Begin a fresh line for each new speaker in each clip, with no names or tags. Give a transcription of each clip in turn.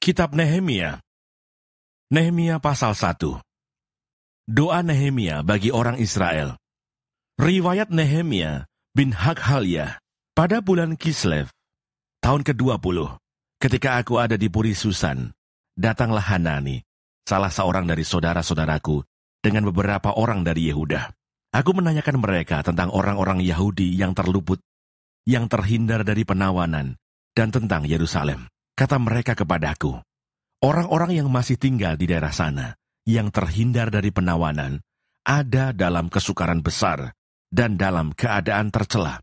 Kitab Nehemia. Nehemia pasal 1. Doa Nehemia bagi orang Israel. Riwayat Nehemia bin Hakhalia. Pada bulan Kislev, tahun ke-20, ketika aku ada di Puri Susan, datanglah Hanani, salah seorang dari saudara-saudaraku, dengan beberapa orang dari Yehuda. Aku menanyakan mereka tentang orang-orang Yahudi yang terluput, yang terhindar dari penawanan, dan tentang Yerusalem. Kata mereka kepadaku, orang-orang yang masih tinggal di daerah sana, yang terhindar dari penawanan, ada dalam kesukaran besar dan dalam keadaan tercela.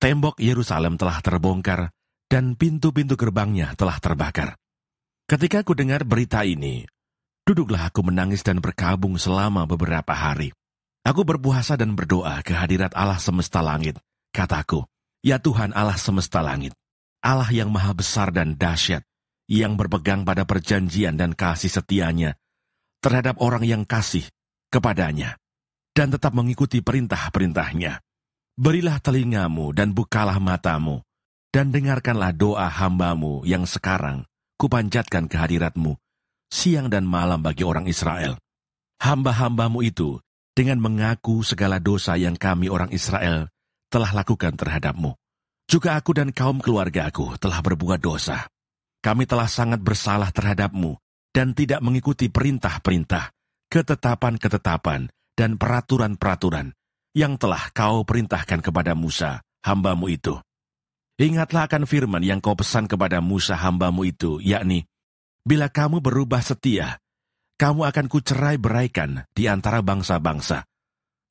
Tembok Yerusalem telah terbongkar, dan pintu-pintu gerbangnya telah terbakar. Ketika aku dengar berita ini, duduklah aku menangis dan berkabung selama beberapa hari. Aku berpuasa dan berdoa ke hadirat Allah semesta langit. Kataku, ya Tuhan Allah semesta langit, Allah yang maha besar dan dahsyat, yang berpegang pada perjanjian dan kasih setianya terhadap orang yang kasih kepadanya, dan tetap mengikuti perintah-perintahnya. Berilah telingamu dan bukalah matamu, dan dengarkanlah doa hambamu yang sekarang kupanjatkan ke hadiratmu, siang dan malam bagi orang Israel. Hamba-hambamu itu dengan mengaku segala dosa yang kami orang Israel telah lakukan terhadapmu. Juga aku dan kaum keluarga aku telah berbuat dosa. Kami telah sangat bersalah terhadapmu dan tidak mengikuti perintah-perintah, ketetapan-ketetapan, dan peraturan-peraturan yang telah kau perintahkan kepada Musa, hambamu itu. Ingatlah akan firman yang kau pesan kepada Musa, hambamu itu, yakni, bila kamu berubah setia, kamu akan kucerai-beraikan di antara bangsa-bangsa.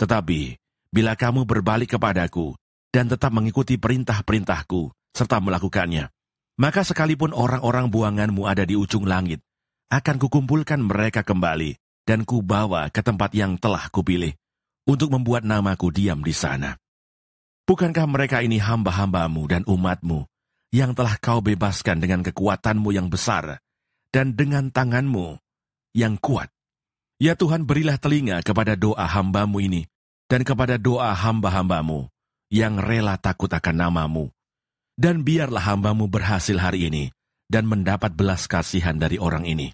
Tetapi, bila kamu berbalik kepadaku, dan tetap mengikuti perintah-perintahku, serta melakukannya, maka sekalipun orang-orang buanganmu ada di ujung langit, akan kukumpulkan mereka kembali, dan kubawa ke tempat yang telah kupilih, untuk membuat namaku diam di sana. Bukankah mereka ini hamba-hambamu dan umatmu, yang telah kau bebaskan dengan kekuatanmu yang besar, dan dengan tanganmu yang kuat? Ya Tuhan, berilah telinga kepada doa hambamu ini, dan kepada doa hamba-hambamu, yang rela takut akan namamu. Dan biarlah hambamu berhasil hari ini, dan mendapat belas kasihan dari orang ini.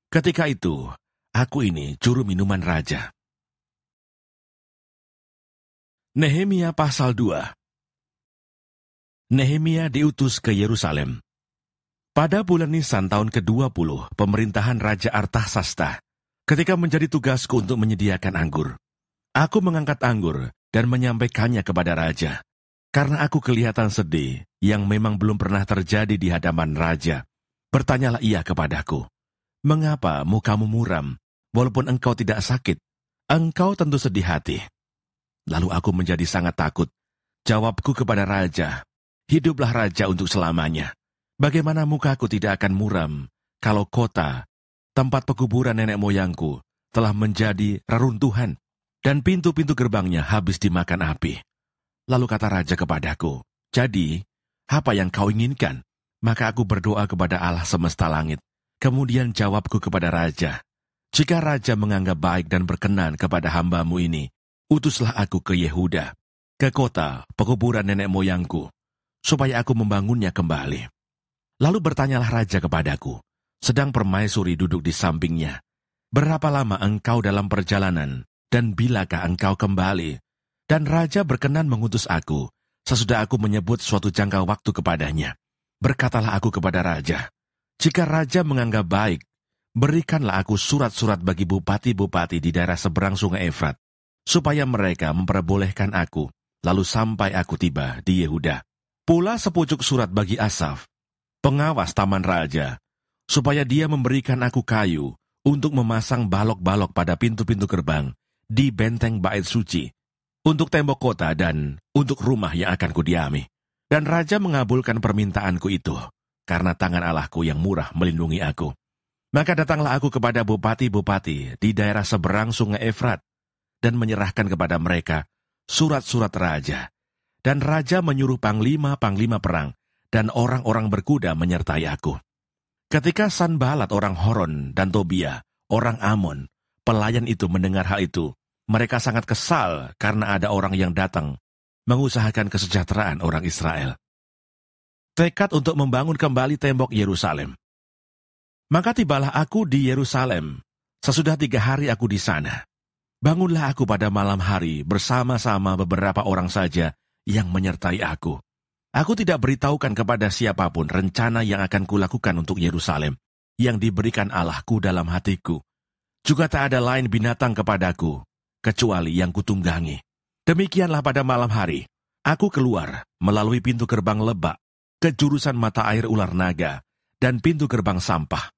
Ketika itu, aku ini juru minuman raja. Nehemia pasal 2. Nehemia diutus ke Yerusalem. Pada bulan Nisan tahun ke-20 pemerintahan Raja Artasasta, ketika menjadi tugasku untuk menyediakan anggur, aku mengangkat anggur dan menyampaikannya kepada raja, karena aku kelihatan sedih yang memang belum pernah terjadi di hadapan raja. Bertanyalah ia kepadaku, mengapa mukamu muram, walaupun engkau tidak sakit? Engkau tentu sedih hati. Lalu aku menjadi sangat takut. Jawabku kepada raja, hiduplah raja untuk selamanya. Bagaimana mukaku tidak akan muram, kalau kota, tempat pekuburan nenek moyangku, telah menjadi reruntuhan, dan pintu-pintu gerbangnya habis dimakan api. Lalu kata raja kepadaku, jadi, apa yang kau inginkan? Maka aku berdoa kepada Allah semesta langit. Kemudian jawabku kepada raja, jika raja menganggap baik dan berkenan kepada hambamu ini, utuslah aku ke Yehuda, ke kota pekuburan nenek moyangku, supaya aku membangunnya kembali. Lalu bertanyalah raja kepadaku, sedang permaisuri duduk di sampingnya, berapa lama engkau dalam perjalanan, dan bilakah engkau kembali? Dan raja berkenan mengutus aku, sesudah aku menyebut suatu jangka waktu kepadanya. Berkatalah aku kepada raja, jika raja menganggap baik, berikanlah aku surat-surat bagi bupati-bupati di daerah seberang sungai Efrat, supaya mereka memperbolehkan aku, lalu sampai aku tiba di Yehuda. Pula sepucuk surat bagi Asaf, pengawas taman raja, supaya dia memberikan aku kayu untuk memasang balok-balok pada pintu-pintu gerbang, di benteng bait suci, untuk tembok kota dan untuk rumah yang akan kudiami. Dan raja mengabulkan permintaanku itu, karena tangan Allahku yang murah melindungi aku. Maka datanglah aku kepada bupati-bupati di daerah seberang sungai Efrat, dan menyerahkan kepada mereka surat-surat raja. Dan raja menyuruh panglima-panglima perang, dan orang-orang berkuda menyertai aku. Ketika Sanbalat orang Horon dan Tobia, orang Amon, pelayan itu mendengar hal itu, mereka sangat kesal karena ada orang yang datang mengusahakan kesejahteraan orang Israel. Tekad untuk membangun kembali tembok Yerusalem. Maka tibalah aku di Yerusalem. Sesudah 3 hari aku di sana. Bangunlah aku pada malam hari bersama-sama beberapa orang saja yang menyertai aku. Aku tidak beritahukan kepada siapapun rencana yang akan kulakukan untuk Yerusalem, yang diberikan Allahku dalam hatiku. Juga tak ada lain binatang kepadaku, kecuali yang kutunggangi. Demikianlah pada malam hari, aku keluar melalui pintu gerbang Lebak, ke jurusan mata air ular naga, dan pintu gerbang sampah.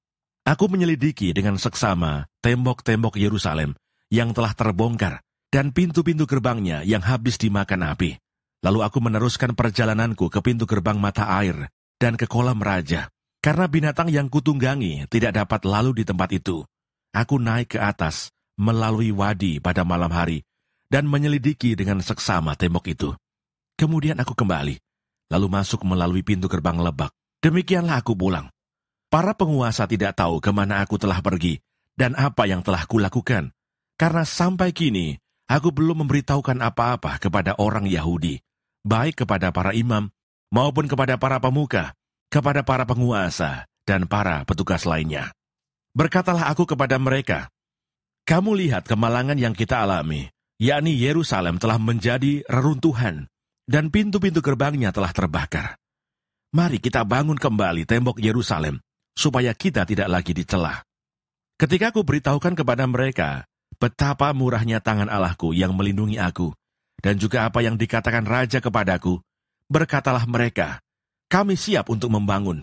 Aku menyelidiki dengan seksama tembok-tembok Yerusalem yang telah terbongkar, dan pintu-pintu gerbangnya yang habis dimakan api. Lalu aku meneruskan perjalananku ke pintu gerbang mata air dan ke kolam raja. Karena binatang yang kutunggangi tidak dapat lalu di tempat itu. Aku naik ke atas melalui wadi pada malam hari dan menyelidiki dengan seksama tembok itu. Kemudian aku kembali, lalu masuk melalui pintu gerbang Lebak. Demikianlah aku pulang. Para penguasa tidak tahu kemana aku telah pergi dan apa yang telah kulakukan. Karena sampai kini aku belum memberitahukan apa-apa kepada orang Yahudi, baik kepada para imam maupun kepada para pemuka, kepada para penguasa dan para petugas lainnya. Berkatalah aku kepada mereka, kamu lihat kemalangan yang kita alami, yakni Yerusalem telah menjadi reruntuhan dan pintu-pintu gerbangnya telah terbakar. Mari kita bangun kembali tembok Yerusalem, supaya kita tidak lagi dicela. Ketika aku beritahukan kepada mereka betapa murahnya tangan Allahku yang melindungi aku, dan juga apa yang dikatakan Raja kepadaku, berkatalah mereka, kami siap untuk membangun.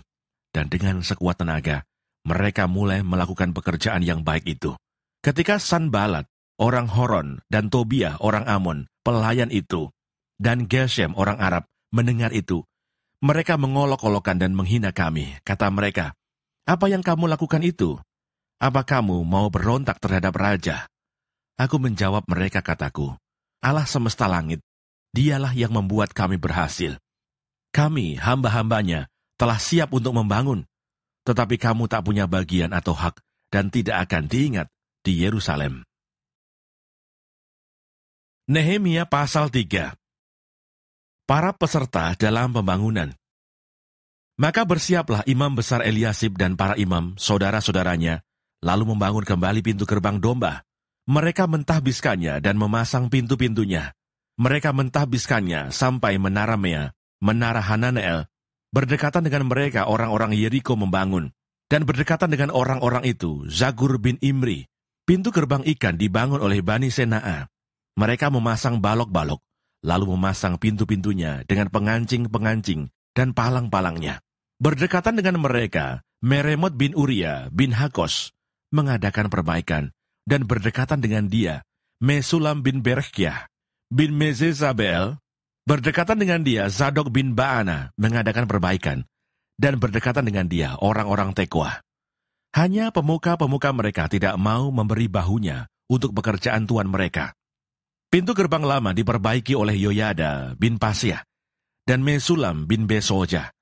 Dan dengan sekuat tenaga, mereka mulai melakukan pekerjaan yang baik itu. Ketika Sanbalat, orang Horon, dan Tobiah, orang Amon, pelayan itu, dan Geshem, orang Arab, mendengar itu, mereka mengolok-olokkan dan menghina kami. Kata mereka, apa yang kamu lakukan itu? Apa kamu mau berontak terhadap raja? Aku menjawab mereka, kataku, Allah semesta langit, dialah yang membuat kami berhasil. Kami, hamba-hambanya, telah siap untuk membangun, tetapi kamu tak punya bagian atau hak dan tidak akan diingat di Yerusalem. Nehemia pasal 3. Para peserta dalam pembangunan. Maka bersiaplah imam besar Eliasib dan para imam, saudara-saudaranya, lalu membangun kembali pintu gerbang domba. Mereka mentahbiskannya dan memasang pintu-pintunya. Mereka mentahbiskannya sampai menara Mea, menara Hananeel. Berdekatan dengan mereka orang-orang Yeriko membangun. Dan berdekatan dengan orang-orang itu, Zagur bin Imri. Pintu gerbang ikan dibangun oleh Bani Senaa. Mereka memasang balok-balok, lalu memasang pintu-pintunya dengan pengancing-pengancing dan palang-palangnya. Berdekatan dengan mereka, Meremot bin Uria bin Hakos mengadakan perbaikan, dan berdekatan dengan dia, Mesulam bin Berekyah bin Mezezabel. Berdekatan dengan dia, Zadok bin Baana mengadakan perbaikan, dan berdekatan dengan dia, orang-orang Tekoa. Hanya pemuka-pemuka mereka tidak mau memberi bahunya untuk pekerjaan tuan mereka. Pintu gerbang lama diperbaiki oleh Yoyada bin Pasiah dan Mesulam bin Besoja.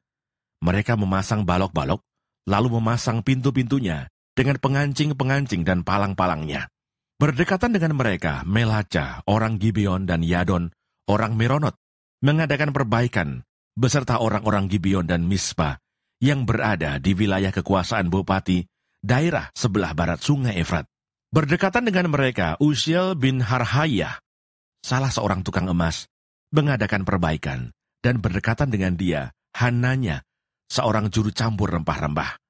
Mereka memasang balok-balok, lalu memasang pintu-pintunya dengan pengancing-pengancing dan palang-palangnya. Berdekatan dengan mereka, Melaca, orang Gibeon dan Yadon, orang Meronot, mengadakan perbaikan beserta orang-orang Gibeon dan Mispa yang berada di wilayah kekuasaan Bupati, daerah sebelah barat sungai Efrat. Berdekatan dengan mereka, Uziel bin Harhayah, salah seorang tukang emas, mengadakan perbaikan, dan berdekatan dengan dia, Hananya, seorang juru campur rempah-rempah.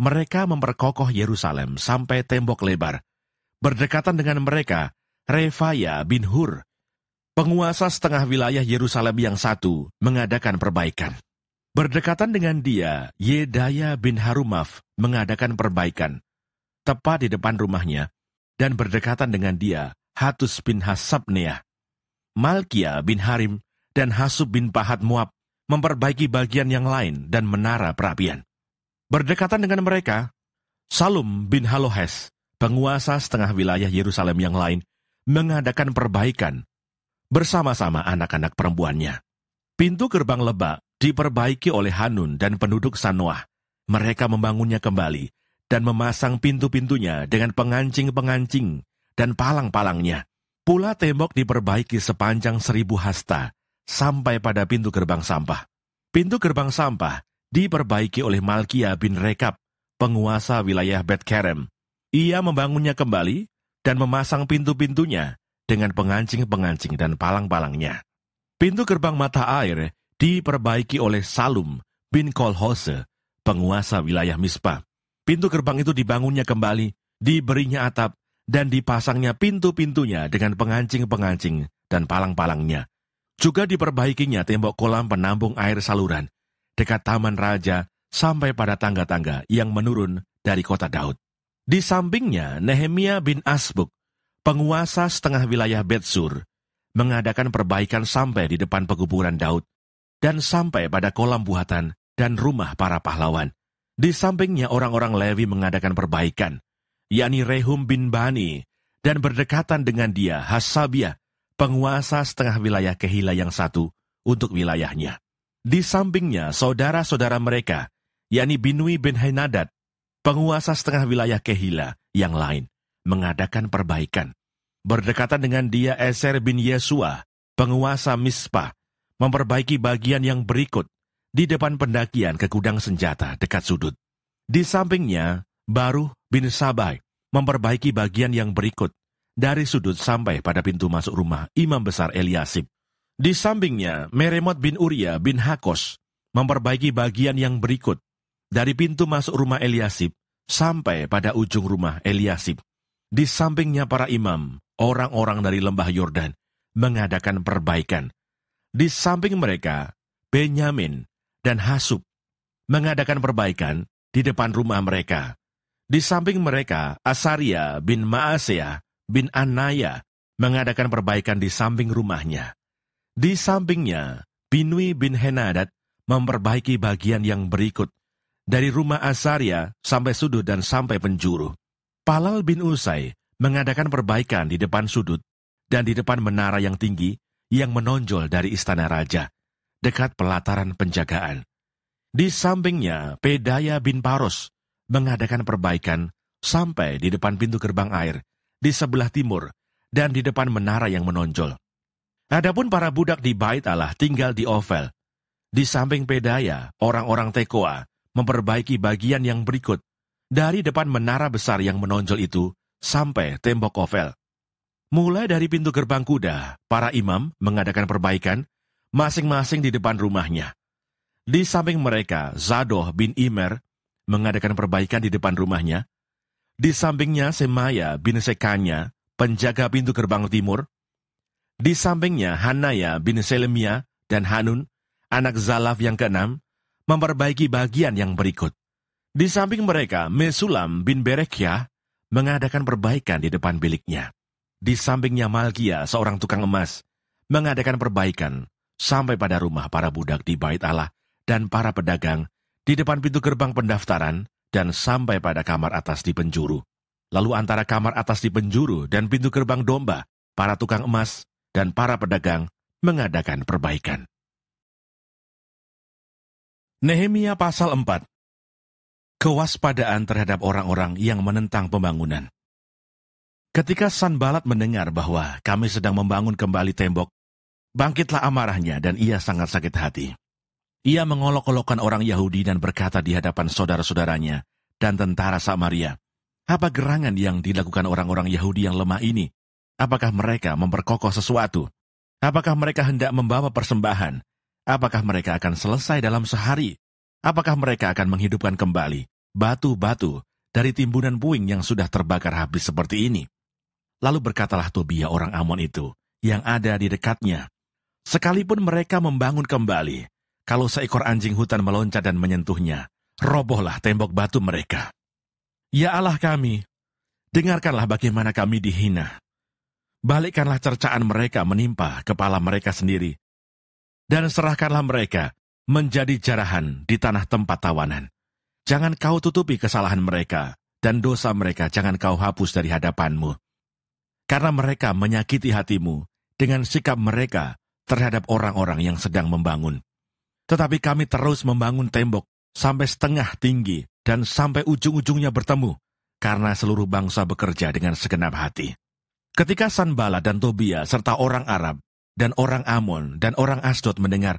Mereka memperkokoh Yerusalem sampai tembok lebar. Berdekatan dengan mereka, Refaya bin Hur, penguasa setengah wilayah Yerusalem yang satu, mengadakan perbaikan. Berdekatan dengan dia, Yedaya bin Harumaf mengadakan perbaikan, tepat di depan rumahnya, dan berdekatan dengan dia, Hatus bin Hasabneah. Malkia bin Harim dan Hasub bin Pahat Moab memperbaiki bagian yang lain dan menara perapian. Berdekatan dengan mereka, Salum bin Halohes, penguasa setengah wilayah Yerusalem yang lain, mengadakan perbaikan bersama-sama anak-anak perempuannya. Pintu gerbang Lebak diperbaiki oleh Hanun dan penduduk Sanoah. Mereka membangunnya kembali dan memasang pintu-pintunya dengan pengancing-pengancing dan palang-palangnya. Pula tembok diperbaiki sepanjang 1000 hasta sampai pada pintu gerbang sampah. Pintu gerbang sampah diperbaiki oleh Malkia bin Rekab, penguasa wilayah Bet-Kerem. Ia membangunnya kembali dan memasang pintu-pintunya dengan pengancing-pengancing dan palang-palangnya. Pintu gerbang mata air diperbaiki oleh Salum bin Kolhose, penguasa wilayah Mispa. Pintu gerbang itu dibangunnya kembali, diberinya atap, dan dipasangnya pintu-pintunya dengan pengancing-pengancing dan palang-palangnya. Juga diperbaikinya tembok kolam penampung air saluran dekat Taman Raja sampai pada tangga-tangga yang menurun dari kota Daud. Di sampingnya, Nehemia bin Asbuk, penguasa setengah wilayah Bet-Sur, mengadakan perbaikan sampai di depan pekuburan Daud dan sampai pada kolam buatan dan rumah para pahlawan. Di sampingnya orang-orang Lewi mengadakan perbaikan, yakni Rehum bin Bani, dan berdekatan dengan dia Hasabiah, penguasa setengah wilayah Kehila yang satu untuk wilayahnya. Di sampingnya saudara-saudara mereka, yakni Binui bin Henadad, penguasa setengah wilayah Kehila yang lain, mengadakan perbaikan. Berdekatan dengan dia Eser bin Yesua, penguasa Mispa, memperbaiki bagian yang berikut di depan pendakian ke gudang senjata dekat sudut. Di sampingnya, Baruh bin Sabai memperbaiki bagian yang berikut dari sudut sampai pada pintu masuk rumah imam besar Eliasib. Di sampingnya, Meremot bin Uria bin Hakos memperbaiki bagian yang berikut dari pintu masuk rumah Eliasib sampai pada ujung rumah Eliasib. Di sampingnya para imam, orang-orang dari lembah Yordan, mengadakan perbaikan. Di samping mereka, Benyamin dan Hasub mengadakan perbaikan di depan rumah mereka. Di samping mereka, Asaria bin Maaseah bin Anaya mengadakan perbaikan di samping rumahnya. Di sampingnya, Binui bin Henadad memperbaiki bagian yang berikut dari rumah Asaria sampai sudut dan sampai penjuru. Palal bin Usai mengadakan perbaikan di depan sudut dan di depan menara yang tinggi yang menonjol dari istana raja, dekat pelataran penjagaan. Di sampingnya, Pedaya bin Paros mengadakan perbaikan sampai di depan pintu gerbang air, di sebelah timur, dan di depan menara yang menonjol. Adapun para budak di Bait Allah tinggal di Ofel. Di samping Pedaya, orang-orang Tekoa memperbaiki bagian yang berikut, dari depan menara besar yang menonjol itu, sampai tembok Ofel. Mulai dari pintu gerbang kuda, para imam mengadakan perbaikan, masing-masing di depan rumahnya. Di samping mereka, Zadoh bin Imer mengadakan perbaikan di depan rumahnya. Di sampingnya, Semaya bin Sekanya, penjaga pintu gerbang timur. Di sampingnya, Hanaya bin Selemia dan Hanun, anak Zalaf yang keenam, memperbaiki bagian yang berikut. Di samping mereka, Mesulam bin Berekyah mengadakan perbaikan di depan biliknya. Di sampingnya Malkia, seorang tukang emas, mengadakan perbaikan sampai pada rumah para budak di Bait Allah dan para pedagang di depan pintu gerbang pendaftaran dan sampai pada kamar atas di penjuru. Lalu antara kamar atas di penjuru dan pintu gerbang domba, para tukang emas dan para pedagang mengadakan perbaikan. Nehemia pasal 4. Kewaspadaan terhadap orang-orang yang menentang pembangunan. Ketika Sanbalat mendengar bahwa kami sedang membangun kembali tembok, bangkitlah amarahnya dan ia sangat sakit hati. Ia mengolok-olokkan orang Yahudi dan berkata di hadapan saudara-saudaranya dan tentara Samaria, apa gerangan yang dilakukan orang-orang Yahudi yang lemah ini? Apakah mereka memperkokoh sesuatu? Apakah mereka hendak membawa persembahan? Apakah mereka akan selesai dalam sehari? Apakah mereka akan menghidupkan kembali batu-batu dari timbunan puing yang sudah terbakar habis seperti ini? Lalu berkatalah Tobia orang Amon itu, yang ada di dekatnya, sekalipun mereka membangun kembali, kalau seekor anjing hutan meloncat dan menyentuhnya, robohlah tembok batu mereka. Ya Allah kami, dengarkanlah bagaimana kami dihina. Balikkanlah cercaan mereka menimpa kepala mereka sendiri, dan serahkanlah mereka menjadi jarahan di tanah tempat tawanan. Jangan kau tutupi kesalahan mereka, dan dosa mereka jangan kau hapus dari hadapanmu. Karena mereka menyakiti hatimu dengan sikap mereka terhadap orang-orang yang sedang membangun. Tetapi kami terus membangun tembok sampai setengah tinggi dan sampai ujung-ujungnya bertemu, karena seluruh bangsa bekerja dengan segenap hati. Ketika Sanbalat dan Tobia serta orang Arab dan orang Amon dan orang Asdod mendengar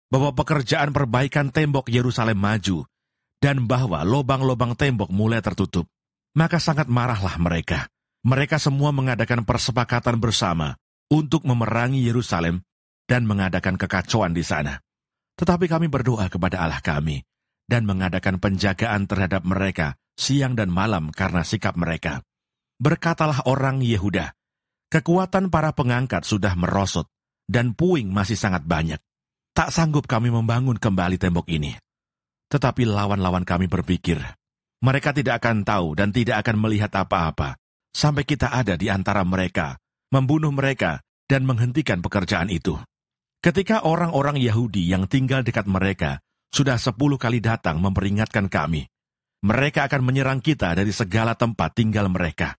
bahwa pekerjaan perbaikan tembok Yerusalem maju dan bahwa lobang-lobang tembok mulai tertutup. Maka sangat marahlah mereka. Mereka semua mengadakan persepakatan bersama untuk memerangi Yerusalem dan mengadakan kekacauan di sana. Tetapi kami berdoa kepada Allah kami dan mengadakan penjagaan terhadap mereka siang dan malam karena sikap mereka. Berkatalah orang Yehuda, kekuatan para pengangkat sudah merosot dan puing masih sangat banyak. Tak sanggup kami membangun kembali tembok ini. Tetapi lawan-lawan kami berpikir, mereka tidak akan tahu dan tidak akan melihat apa-apa sampai kita ada di antara mereka, membunuh mereka dan menghentikan pekerjaan itu. Ketika orang-orang Yahudi yang tinggal dekat mereka sudah 10 kali datang memperingatkan kami, mereka akan menyerang kita dari segala tempat tinggal mereka.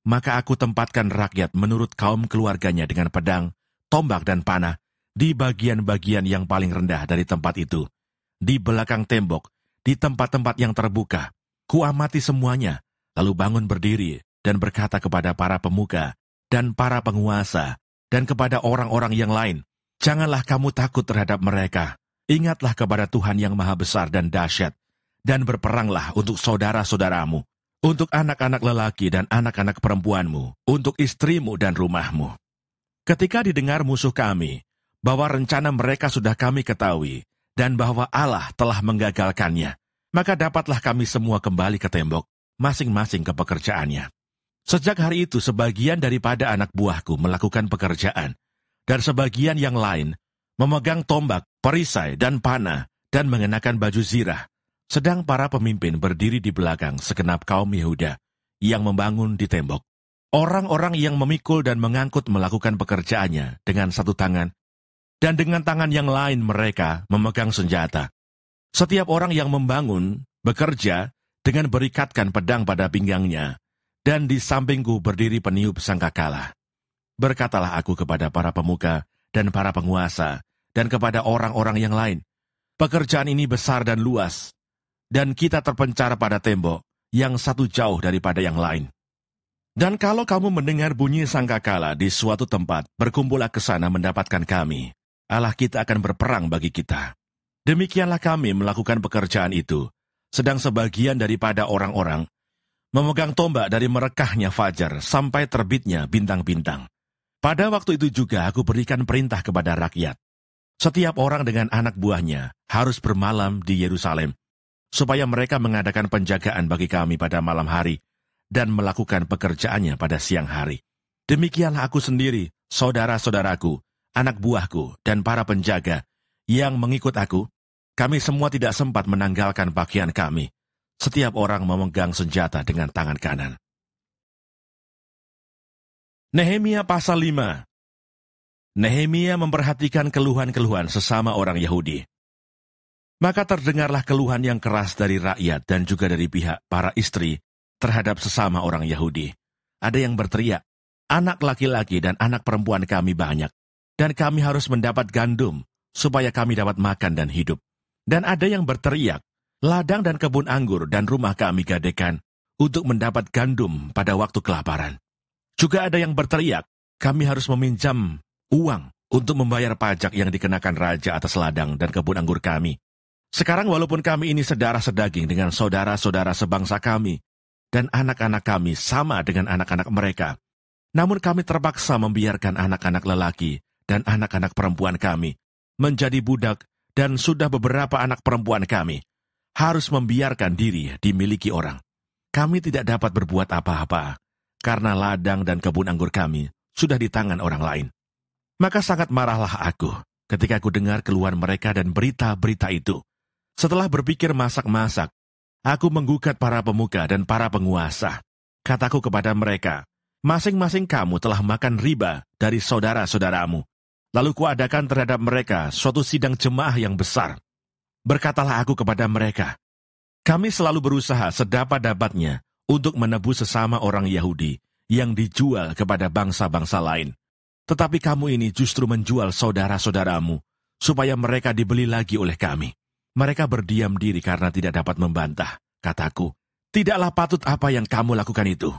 Maka aku tempatkan rakyat menurut kaum keluarganya dengan pedang, tombak dan panah di bagian-bagian yang paling rendah dari tempat itu, di belakang tembok, di tempat-tempat yang terbuka. Kuamati semuanya, lalu bangun berdiri dan berkata kepada para pemuka dan para penguasa dan kepada orang-orang yang lain, janganlah kamu takut terhadap mereka. Ingatlah kepada Tuhan yang maha besar dan dahsyat, dan berperanglah untuk saudara-saudaramu, untuk anak-anak lelaki dan anak-anak perempuanmu, untuk istrimu dan rumahmu. Ketika didengar musuh kami, bahwa rencana mereka sudah kami ketahui, dan bahwa Allah telah menggagalkannya, maka dapatlah kami semua kembali ke tembok, masing-masing ke pekerjaannya. Sejak hari itu sebagian daripada anak buahku melakukan pekerjaan, dan sebagian yang lain memegang tombak, perisai, dan panah, dan mengenakan baju zirah, sedang para pemimpin berdiri di belakang segenap kaum Yehuda yang membangun di tembok. Orang-orang yang memikul dan mengangkut melakukan pekerjaannya dengan satu tangan, dan dengan tangan yang lain mereka memegang senjata. Setiap orang yang membangun, bekerja, dengan berikatkan pedang pada pinggangnya, dan di sampingku berdiri peniup sangkakala. Berkatalah aku kepada para pemuka dan para penguasa, dan kepada orang-orang yang lain, pekerjaan ini besar dan luas, dan kita terpencar pada tembok yang satu jauh daripada yang lain. Dan kalau kamu mendengar bunyi sangkakala di suatu tempat, berkumpullah ke sana mendapatkan kami. Allah kita akan berperang bagi kita. Demikianlah kami melakukan pekerjaan itu, sedang sebagian daripada orang-orang memegang tombak dari merekahnya fajar sampai terbitnya bintang-bintang. Pada waktu itu juga aku berikan perintah kepada rakyat. Setiap orang dengan anak buahnya harus bermalam di Yerusalem, supaya mereka mengadakan penjagaan bagi kami pada malam hari dan melakukan pekerjaannya pada siang hari. Demikianlah aku sendiri, saudara-saudaraku, anak buahku, dan para penjaga yang mengikut aku, kami semua tidak sempat menanggalkan pakaian kami. Setiap orang memegang senjata dengan tangan kanan. Nehemia pasal 5. Nehemia memperhatikan keluhan-keluhan sesama orang Yahudi. Maka terdengarlah keluhan yang keras dari rakyat dan juga dari pihak para istri terhadap sesama orang Yahudi. Ada yang berteriak, anak laki-laki dan anak perempuan kami banyak, dan kami harus mendapat gandum supaya kami dapat makan dan hidup. Dan ada yang berteriak, ladang dan kebun anggur dan rumah kami gadekan untuk mendapat gandum pada waktu kelaparan. Juga ada yang berteriak, kami harus meminjam uang untuk membayar pajak yang dikenakan raja atas ladang dan kebun anggur kami. Sekarang walaupun kami ini saudara sedaging dengan saudara-saudara sebangsa kami, dan anak-anak kami sama dengan anak-anak mereka, namun kami terpaksa membiarkan anak-anak lelaki dan anak-anak perempuan kami menjadi budak, dan sudah beberapa anak perempuan kami harus membiarkan diri dimiliki orang. Kami tidak dapat berbuat apa-apa, karena ladang dan kebun anggur kami sudah di tangan orang lain. Maka sangat marahlah aku ketika aku dengar keluhan mereka dan berita-berita itu. Setelah berpikir masak-masak, aku menggugat para pemuka dan para penguasa. Kataku kepada mereka, masing-masing kamu telah makan riba dari saudara-saudaramu. Lalu kuadakan terhadap mereka suatu sidang jemaah yang besar. Berkatalah aku kepada mereka, kami selalu berusaha sedapat-dapatnya untuk menebus sesama orang Yahudi yang dijual kepada bangsa-bangsa lain. Tetapi kamu ini justru menjual saudara-saudaramu, supaya mereka dibeli lagi oleh kami. Mereka berdiam diri karena tidak dapat membantah. Kataku, tidaklah patut apa yang kamu lakukan itu.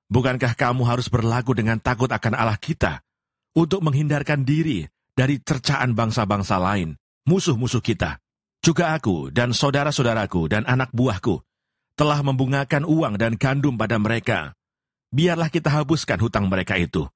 Bukankah kamu harus berlaku dengan takut akan Allah kita, untuk menghindarkan diri dari cercaan bangsa-bangsa lain, musuh-musuh kita? Juga aku dan saudara-saudaraku dan anak buahku telah membungakan uang dan gandum pada mereka. Biarlah kita hapuskan hutang mereka itu.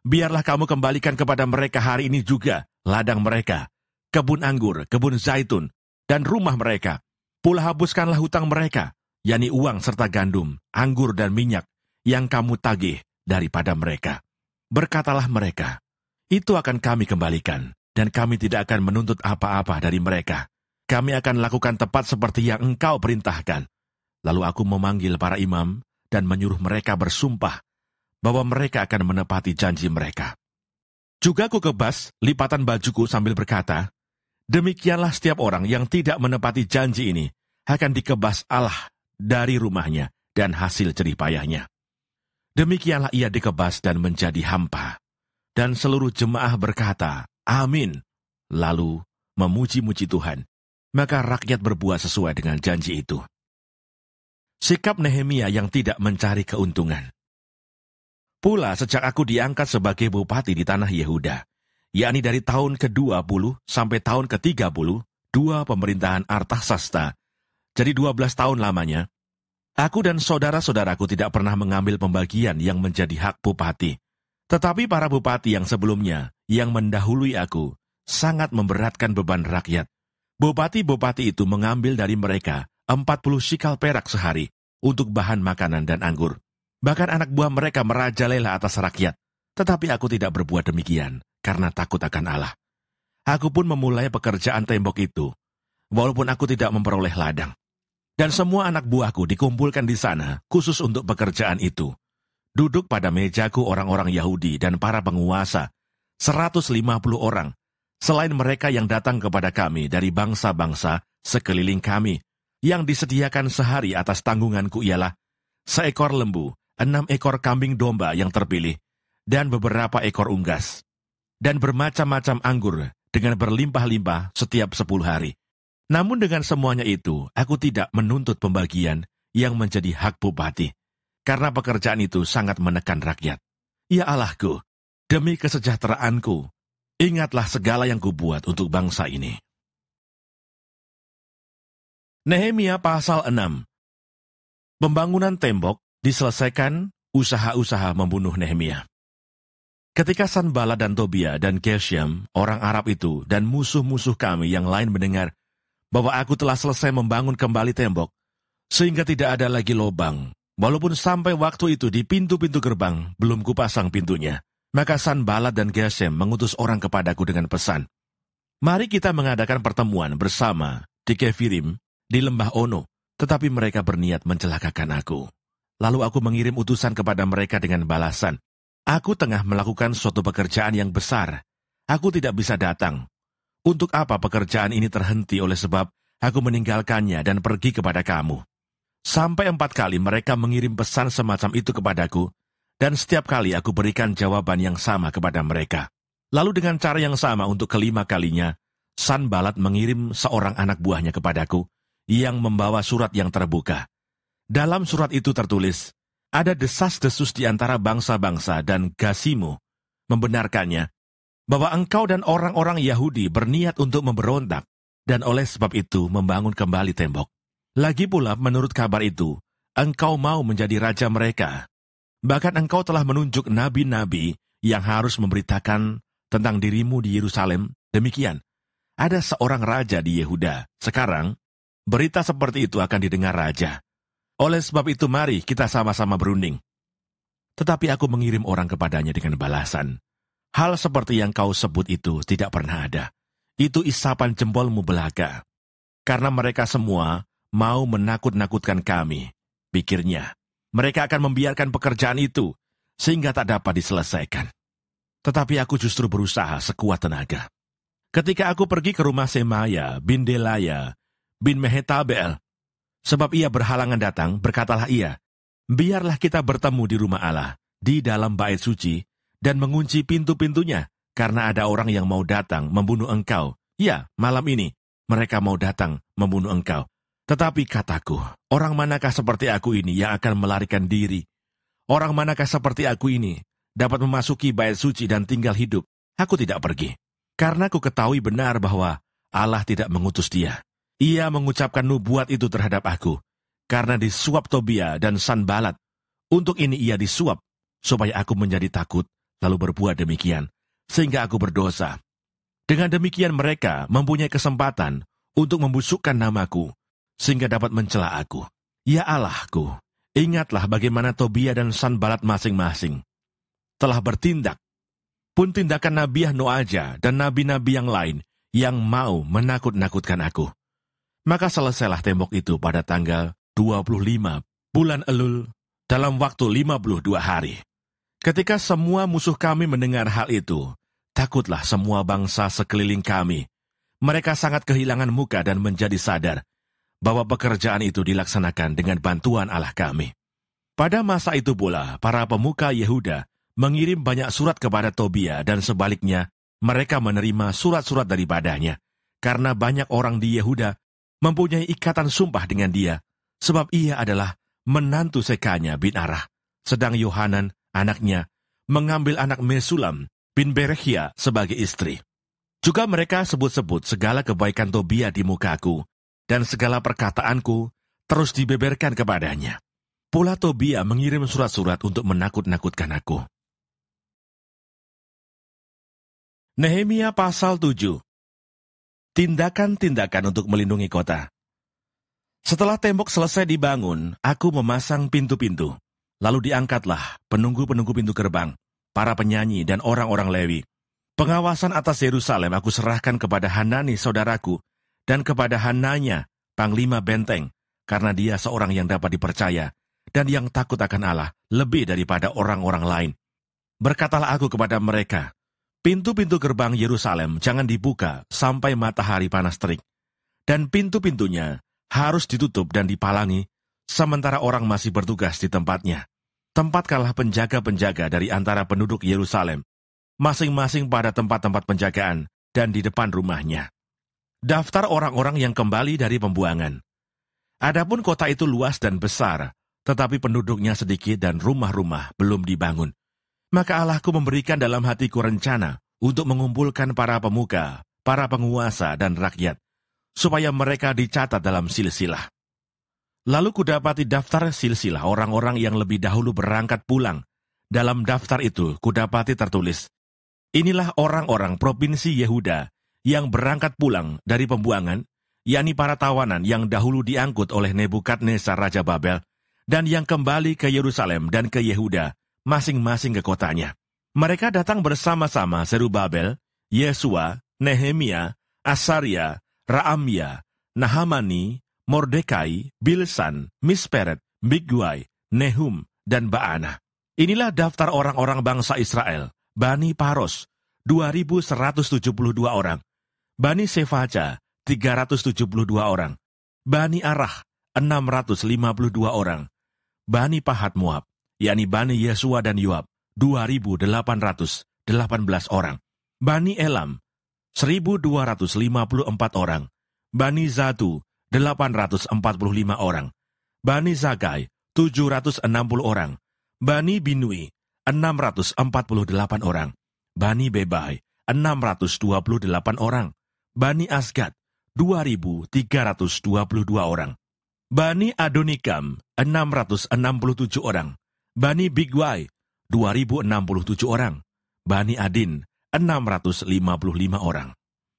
Biarlah kamu kembalikan kepada mereka hari ini juga ladang mereka, kebun anggur, kebun zaitun, dan rumah mereka. Pula hapuskanlah hutang mereka, yakni uang serta gandum, anggur dan minyak yang kamu tagih daripada mereka. Berkatalah mereka, itu akan kami kembalikan, dan kami tidak akan menuntut apa-apa dari mereka. Kami akan lakukan tepat seperti yang engkau perintahkan. Lalu aku memanggil para imam dan menyuruh mereka bersumpah bahwa mereka akan menepati janji mereka. Juga aku kebas lipatan bajuku sambil berkata, demikianlah setiap orang yang tidak menepati janji ini akan dikebas Allah dari rumahnya dan hasil jerih payahnya. Demikianlah ia dikebas dan menjadi hampa. Dan seluruh jemaah berkata, amin. Lalu memuji-muji Tuhan. Maka rakyat berbuat sesuai dengan janji itu. Sikap Nehemia yang tidak mencari keuntungan. Pula sejak aku diangkat sebagai bupati di tanah Yehuda, yakni dari tahun ke-20 sampai tahun ke-30, 2 pemerintahan Artasasta, jadi 12 tahun lamanya, aku dan saudara-saudaraku tidak pernah mengambil pembagian yang menjadi hak bupati. Tetapi para bupati yang sebelumnya, yang mendahului aku, sangat memberatkan beban rakyat. Bupati-bupati itu mengambil dari mereka 40 sikal perak sehari untuk bahan makanan dan anggur. Bahkan anak buah mereka merajalela atas rakyat. Tetapi aku tidak berbuat demikian, karena takut akan Allah. Aku pun memulai pekerjaan tembok itu, walaupun aku tidak memperoleh ladang. Dan semua anak buahku dikumpulkan di sana, khusus untuk pekerjaan itu. Duduk pada mejaku orang-orang Yahudi dan para penguasa, 150 orang, selain mereka yang datang kepada kami dari bangsa-bangsa sekeliling kami, yang disediakan sehari atas tanggunganku ialah seekor lembu, 6 ekor kambing domba yang terpilih, dan beberapa ekor unggas, dan bermacam-macam anggur dengan berlimpah-limpah setiap 10 hari. Namun dengan semuanya itu, aku tidak menuntut pembagian yang menjadi hak bupati, karena pekerjaan itu sangat menekan rakyat. Ya Allahku, demi kesejahteraanku, ingatlah segala yang kubuat untuk bangsa ini. Nehemia pasal 6. Pembangunan tembok diselesaikan, usaha-usaha membunuh Nehemia. Ketika Sanballat dan Tobia dan Geshem, orang Arab itu, dan musuh-musuh kami yang lain mendengar bahwa aku telah selesai membangun kembali tembok, sehingga tidak ada lagi lobang, walaupun sampai waktu itu di pintu-pintu gerbang belum kupasang pintunya, maka Sanballat dan Geshem mengutus orang kepadaku dengan pesan, mari kita mengadakan pertemuan bersama di Kefirim, di lembah Ono, tetapi mereka berniat mencelakakan aku. Lalu aku mengirim utusan kepada mereka dengan balasan, aku tengah melakukan suatu pekerjaan yang besar, aku tidak bisa datang. Untuk apa pekerjaan ini terhenti oleh sebab aku meninggalkannya dan pergi kepada kamu? Sampai 4 kali mereka mengirim pesan semacam itu kepadaku, dan setiap kali aku berikan jawaban yang sama kepada mereka. Lalu dengan cara yang sama untuk kelima kalinya, Sanballat mengirim seorang anak buahnya kepadaku, yang membawa surat yang terbuka. Dalam surat itu tertulis, ada desas-desus di antara bangsa-bangsa dan Gasimu membenarkannya, bahwa engkau dan orang-orang Yahudi berniat untuk memberontak, dan oleh sebab itu membangun kembali tembok. Lagi pula menurut kabar itu, engkau mau menjadi raja mereka. Bahkan engkau telah menunjuk nabi-nabi yang harus memberitakan tentang dirimu di Yerusalem. Demikian, ada seorang raja di Yehuda. Sekarang, berita seperti itu akan didengar raja. Oleh sebab itu mari kita sama-sama berunding. Tetapi aku mengirim orang kepadanya dengan balasan, hal seperti yang kau sebut itu tidak pernah ada. Itu isapan jempolmu belaka. Karena mereka semua mau menakut-nakutkan kami. Pikirnya, mereka akan membiarkan pekerjaan itu, sehingga tak dapat diselesaikan. Tetapi aku justru berusaha sekuat tenaga. Ketika aku pergi ke rumah Semaya bin Delaya bin Mehetabel, sebab ia berhalangan datang, berkatalah ia, biarlah kita bertemu di rumah Allah, di dalam bait suci, dan mengunci pintu-pintunya, karena ada orang yang mau datang membunuh engkau. Ya, malam ini, mereka mau datang membunuh engkau. Tetapi kataku, orang manakah seperti aku ini yang akan melarikan diri? Orang manakah seperti aku ini dapat memasuki bait suci dan tinggal hidup? Aku tidak pergi, karena ku ketahui benar bahwa Allah tidak mengutus dia. Ia mengucapkan nubuat itu terhadap aku, karena disuap Tobia dan Sanbalat. Untuk ini ia disuap, supaya aku menjadi takut, lalu berbuat demikian, sehingga aku berdosa. Dengan demikian mereka mempunyai kesempatan untuk membusukkan namaku, sehingga dapat mencela aku. Ya Allahku, ingatlah bagaimana Tobia dan Sanbalat masing-masing telah bertindak, pun tindakan Nabi Noaja dan nabi-nabi yang lain yang mau menakut-nakutkan aku. Maka selesailah tembok itu pada tanggal 25 bulan Elul dalam waktu 52 hari. Ketika semua musuh kami mendengar hal itu, takutlah semua bangsa sekeliling kami. Mereka sangat kehilangan muka dan menjadi sadar bahwa pekerjaan itu dilaksanakan dengan bantuan Allah kami. Pada masa itu pula, para pemuka Yehuda mengirim banyak surat kepada Tobia dan sebaliknya, mereka menerima surat-surat daripadanya, karena banyak orang di Yehuda mempunyai ikatan sumpah dengan dia, sebab ia adalah menantu Sekanya bin Arah, sedang Yohanan, anaknya, mengambil anak Mesulam bin Berechia sebagai istri. Juga mereka sebut-sebut segala kebaikan Tobia di mukaku, dan segala perkataanku terus dibeberkan kepadanya. Pula Tobia mengirim surat-surat untuk menakut-nakutkan aku. Nehemia pasal 7. Tindakan-tindakan untuk melindungi kota. Setelah tembok selesai dibangun, aku memasang pintu-pintu. Lalu diangkatlah penunggu-penunggu pintu gerbang, para penyanyi dan orang-orang Lewi. Pengawasan atas Yerusalem aku serahkan kepada Hanani saudaraku dan kepada Hananya, panglima benteng, karena dia seorang yang dapat dipercaya dan yang takut akan Allah lebih daripada orang-orang lain. Berkatalah aku kepada mereka, pintu-pintu gerbang Yerusalem jangan dibuka sampai matahari panas terik, dan pintu-pintunya harus ditutup dan dipalangi, sementara orang masih bertugas di tempatnya. Tempatkanlah penjaga-penjaga dari antara penduduk Yerusalem, masing-masing pada tempat-tempat penjagaan dan di depan rumahnya. Daftar orang-orang yang kembali dari pembuangan. Adapun kota itu luas dan besar, tetapi penduduknya sedikit dan rumah-rumah belum dibangun. Maka Allahku memberikan dalam hatiku rencana untuk mengumpulkan para pemuka, para penguasa dan rakyat, supaya mereka dicatat dalam silsilah. Lalu kudapati daftar silsilah orang-orang yang lebih dahulu berangkat pulang. Dalam daftar itu kudapati tertulis, inilah orang-orang provinsi Yehuda yang berangkat pulang dari pembuangan, yakni para tawanan yang dahulu diangkut oleh Nebukadnezar Raja Babel, dan yang kembali ke Yerusalem dan ke Yehuda, masing-masing ke kotanya. Mereka datang bersama-sama Zerubabel, Yesua, Nehemia, Asaria, Raamia, Nahamani, Mordekai, Bilsan, Misperet, Bigwai, Nehum, dan Baana. Inilah daftar orang-orang bangsa Israel. Bani Paros, 2.172 orang. Bani Sefaja, 372 orang. Bani Arah, 652 orang. Bani Pahat Moab, yakni Bani Yesua dan Yoab, 2.818 orang. Bani Elam, 1.254 orang. Bani Zatu, 845 orang. Bani Zakai, 760 orang. Bani Binui, 648 orang. Bani Bebai, 628 orang. Bani Asgad, 2.322 orang. Bani Adonikam, 667 orang. Bani Bigwai, 2.067 orang. Bani Adin, 655 orang.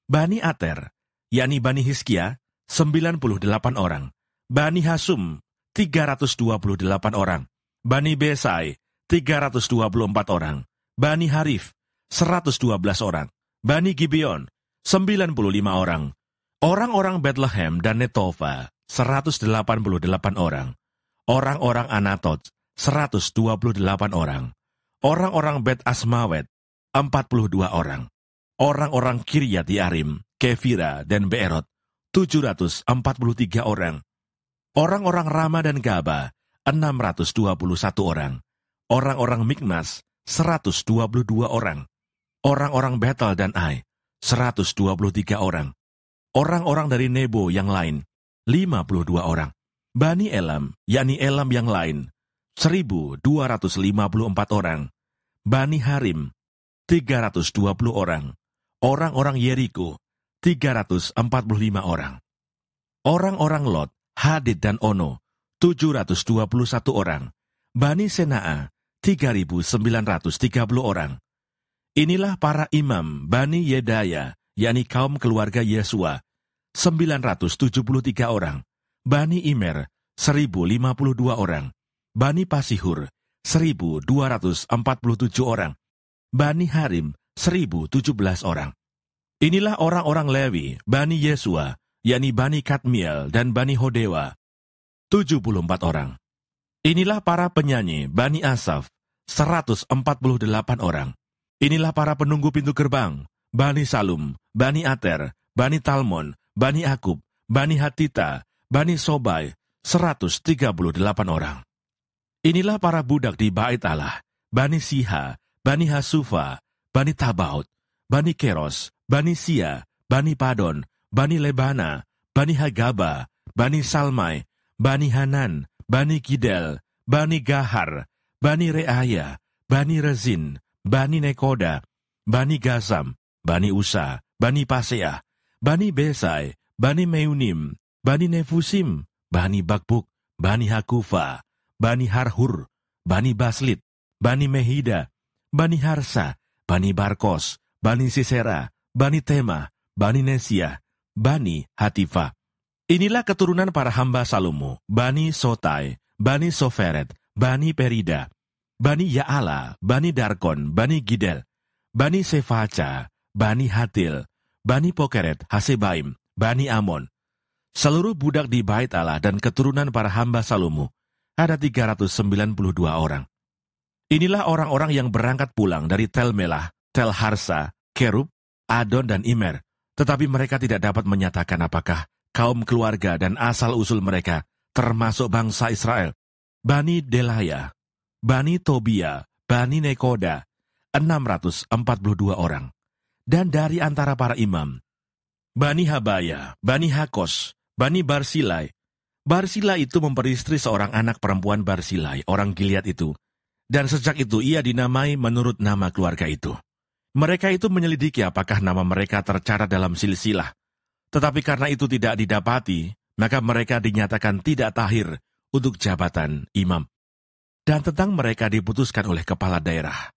Bani Ater, yakni Bani Hiskia, 98 orang. Bani Hasum, 328 orang. Bani Besai, 324 orang. Bani Harif, 112 orang. Bani Gibeon, 95 orang. Orang-orang Bethlehem dan Netofa, 188 orang. Orang-orang Anatot, 128 orang. Orang-orang Bet Asmawet, 42 orang. Orang-orang Kiryat Yarim, Kefira, dan Beerot, 743 orang. Orang-orang Rama dan Gaba, 621 orang. Orang-orang Mikmas, 122 orang. Orang-orang Betel dan Ai, 123 orang. Orang-orang dari Nebo yang lain, 52 orang. Bani Elam, yakni Elam yang lain, 1.254 orang. Bani Harim, 320 orang. Orang-orang Yeriko, 345 orang. Orang-orang Lot, Hadid dan Ono, 721 orang. Bani Sena'a, 3.930 orang. Inilah para imam Bani Yedaya, yakni kaum keluarga Yesua, 973 orang. Bani Imer, 1.052 orang. Bani Pasihur, 1.247 orang. Bani Harim, 1.017 orang. Inilah orang-orang Lewi, Bani Yesua, yakni Bani Kadmiel dan Bani Hodewa, 74 orang. Inilah para penyanyi, Bani Asaf, 148 orang. Inilah para penunggu pintu gerbang, Bani Salum, Bani Ater, Bani Talmon, Bani Akub, Bani Hatita, Bani Sobai, 138 orang. Inilah para budak di Bait Allah, Bani Siha, Bani Hasufa, Bani Tabaut, Bani Keros, Bani Sia, Bani Padon, Bani Lebana, Bani Hagaba, Bani Salmai, Bani Hanan, Bani Gidel, Bani Gahar, Bani Reaya, Bani Rezin, Bani Nekoda, Bani Gazam, Bani Usa, Bani Paseah, Bani Besai, Bani Meunim, Bani Nefusim, Bani Bakbuk, Bani Hakufa, Bani Harhur, Bani Baslit, Bani Mehida, Bani Harsa, Bani Barkos, Bani Sisera, Bani Tema, Bani Nesia, Bani Hatifa. Inilah keturunan para hamba Salomo, Bani Sotai, Bani Soferet, Bani Perida, Bani Ya'ala, Bani Darkon, Bani Gidel, Bani Sefaca, Bani Hatil, Bani Pokeret, Hasebaim, Bani Amon. Seluruh budak di Bait Allah dan keturunan para hamba Salomo ada 392 orang. Inilah orang-orang yang berangkat pulang dari Tel Melah, Tel Harsa, Kerub, Adon dan Imer, tetapi mereka tidak dapat menyatakan apakah kaum keluarga dan asal-usul mereka termasuk bangsa Israel. Bani Delaya, Bani Tobia, Bani Nekoda, 642 orang. Dan dari antara para imam, Bani Habaya, Bani Hakos, Bani Barsilai. Barsilai itu memperistri seorang anak perempuan Barsilai, orang Gilead itu. Dan sejak itu ia dinamai menurut nama keluarga itu. Mereka itu menyelidiki apakah nama mereka tercatat dalam silsilah. Tetapi karena itu tidak didapati, maka mereka dinyatakan tidak tahir untuk jabatan imam. Dan tentang mereka diputuskan oleh kepala daerah,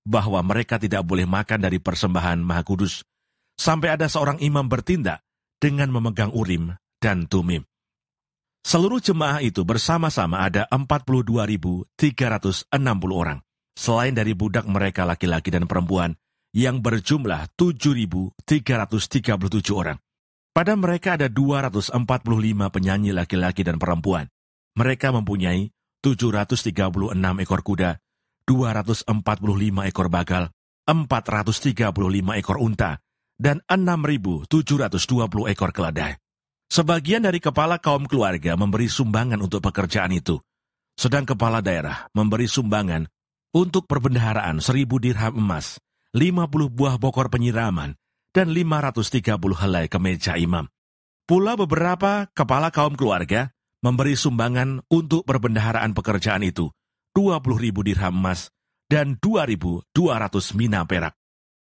bahwa mereka tidak boleh makan dari persembahan Maha Kudus, sampai ada seorang imam bertindak dengan memegang Urim dan Tumim. Seluruh jemaah itu bersama-sama ada 42.360 orang, selain dari budak mereka laki-laki dan perempuan, yang berjumlah 7.337 orang. Pada mereka ada 245 penyanyi laki-laki dan perempuan. Mereka mempunyai 736 ekor kuda, 245 ekor bagal, 435 ekor unta, dan 6.720 ekor keledai. Sebagian dari kepala kaum keluarga memberi sumbangan untuk pekerjaan itu, sedang kepala daerah memberi sumbangan untuk perbendaharaan 1.000 dirham emas, 50 buah bokor penyiraman, dan 530 helai kemeja imam. Pula beberapa kepala kaum keluarga memberi sumbangan untuk perbendaharaan pekerjaan itu, 20.000 dirham emas, dan 2.200 mina perak.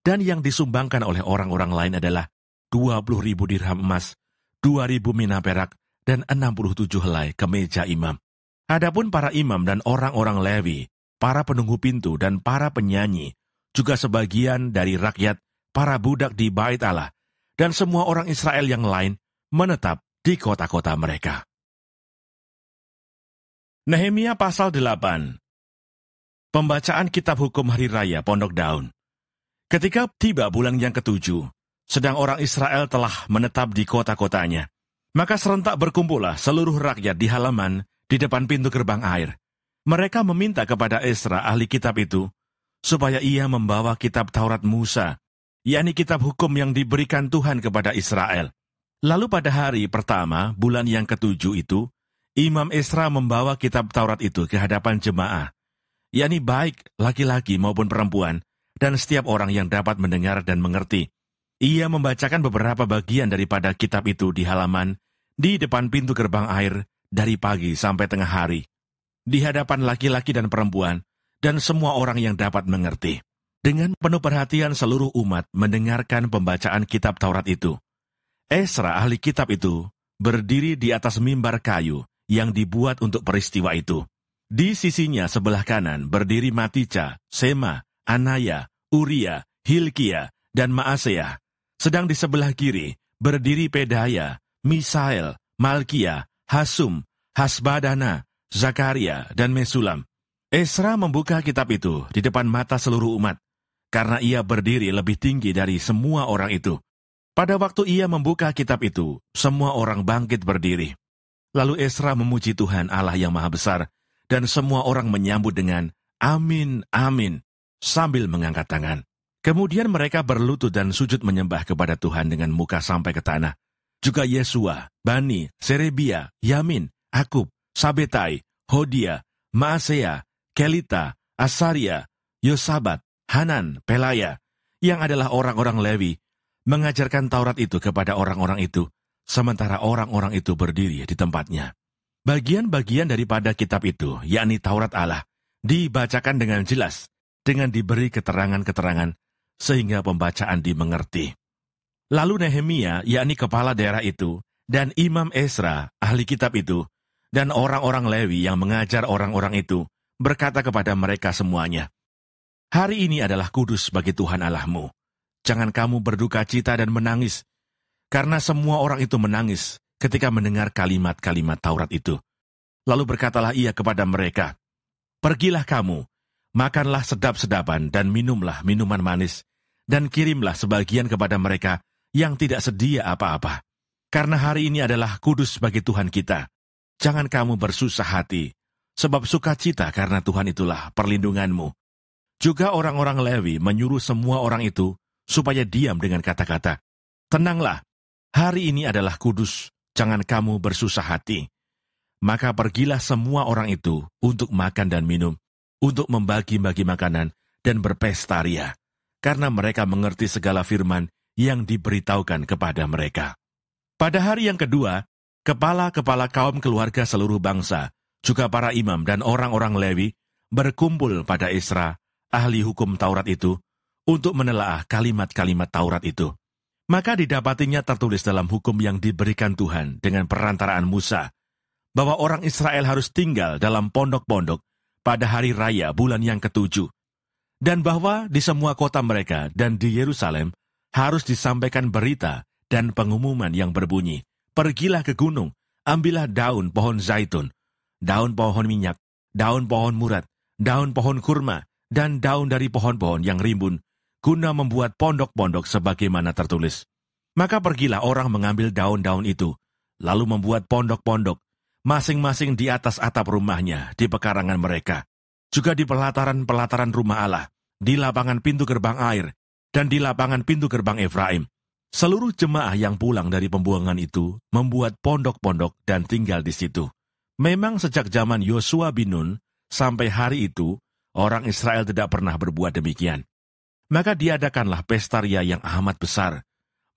Dan yang disumbangkan oleh orang-orang lain adalah 20.000 dirham emas, 2.000 mina perak, dan 67 helai kemeja imam. Adapun para imam dan orang-orang Lewi, para penunggu pintu dan para penyanyi, juga sebagian dari rakyat, para budak di Bait Allah, dan semua orang Israel yang lain menetap di kota-kota mereka. Nehemia pasal 8. Pembacaan Kitab Hukum Hari Raya Pondok Daun. Ketika tiba bulan yang ke-7, sedang orang Israel telah menetap di kota-kotanya, maka serentak berkumpullah seluruh rakyat di halaman di depan pintu gerbang air. Mereka meminta kepada Esra ahli kitab itu, supaya ia membawa kitab Taurat Musa, yakni kitab hukum yang diberikan Tuhan kepada Israel. Lalu pada hari pertama bulan yang ke-7 itu, Imam Esra membawa kitab Taurat itu ke hadapan jemaah, yakni baik laki-laki maupun perempuan, dan setiap orang yang dapat mendengar dan mengerti. Ia membacakan beberapa bagian daripada kitab itu di halaman, di depan pintu gerbang air, dari pagi sampai tengah hari, di hadapan laki-laki dan perempuan, dan semua orang yang dapat mengerti. Dengan penuh perhatian seluruh umat mendengarkan pembacaan kitab Taurat itu. Esra ahli kitab itu berdiri di atas mimbar kayu yang dibuat untuk peristiwa itu. Di sisinya sebelah kanan berdiri Matica, Sema, Anaya, Uria, Hilkia, dan Maaseah. Sedang di sebelah kiri berdiri Pedaya, Misael, Malkia, Hasum, Hasbadana, Zakaria, dan Mesulam. Esra membuka kitab itu di depan mata seluruh umat, karena ia berdiri lebih tinggi dari semua orang itu. Pada waktu ia membuka kitab itu, semua orang bangkit berdiri. Lalu Esra memuji Tuhan Allah yang Maha Besar, dan semua orang menyambut dengan Amin, Amin, sambil mengangkat tangan. Kemudian mereka berlutut dan sujud menyembah kepada Tuhan dengan muka sampai ke tanah. Juga Yesua, Bani, Serebia, Yamin, Akub, Sabetai, Hodia, Maaseah, Kelita, Asaria, Yosabat, Hanan, Pelaya, yang adalah orang-orang Lewi, mengajarkan Taurat itu kepada orang-orang itu, sementara orang-orang itu berdiri di tempatnya. Bagian-bagian daripada kitab itu, yakni Taurat Allah, dibacakan dengan jelas, dengan diberi keterangan-keterangan, sehingga pembacaan dimengerti. Lalu Nehemia, yakni kepala daerah itu, dan Imam Esra, ahli kitab itu, dan orang-orang Lewi yang mengajar orang-orang itu, berkata kepada mereka semuanya, "Hari ini adalah kudus bagi Tuhan Allahmu. Jangan kamu berduka cita dan menangis, karena semua orang itu menangis ketika mendengar kalimat-kalimat Taurat itu. Lalu berkatalah ia kepada mereka, Pergilah kamu, makanlah sedap-sedapan dan minumlah minuman manis, dan kirimlah sebagian kepada mereka yang tidak sedia apa-apa. Karena hari ini adalah kudus bagi Tuhan kita. Jangan kamu bersusah hati, sebab sukacita karena Tuhan itulah perlindunganmu." Juga orang-orang Lewi menyuruh semua orang itu supaya diam dengan kata-kata, "Tenanglah, hari ini adalah kudus, jangan kamu bersusah hati." Maka pergilah semua orang itu untuk makan dan minum, untuk membagi-bagi makanan dan berpesta ria, karena mereka mengerti segala firman yang diberitahukan kepada mereka. Pada hari yang kedua, kepala-kepala kaum keluarga seluruh bangsa, juga para imam dan orang-orang Lewi, berkumpul pada Esra, ahli hukum Taurat itu, untuk menelaah kalimat-kalimat Taurat itu. Maka didapatinya tertulis dalam hukum yang diberikan Tuhan dengan perantaraan Musa, bahwa orang Israel harus tinggal dalam pondok-pondok pada hari raya bulan yang ke-7, dan bahwa di semua kota mereka dan di Yerusalem harus disampaikan berita dan pengumuman yang berbunyi, "Pergilah ke gunung, ambillah daun pohon zaitun, daun pohon minyak, daun pohon murad, daun pohon kurma, dan daun dari pohon-pohon yang rimbun, guna membuat pondok-pondok sebagaimana tertulis." Maka pergilah orang mengambil daun-daun itu, lalu membuat pondok-pondok, masing-masing di atas atap rumahnya, di pekarangan mereka, juga di pelataran-pelataran rumah Allah, di lapangan pintu gerbang air, dan di lapangan pintu gerbang Efraim. Seluruh jemaah yang pulang dari pembuangan itu membuat pondok-pondok dan tinggal di situ. Memang sejak zaman Yosua bin Nun sampai hari itu, orang Israel tidak pernah berbuat demikian. Maka diadakanlah pesta ria yang amat besar.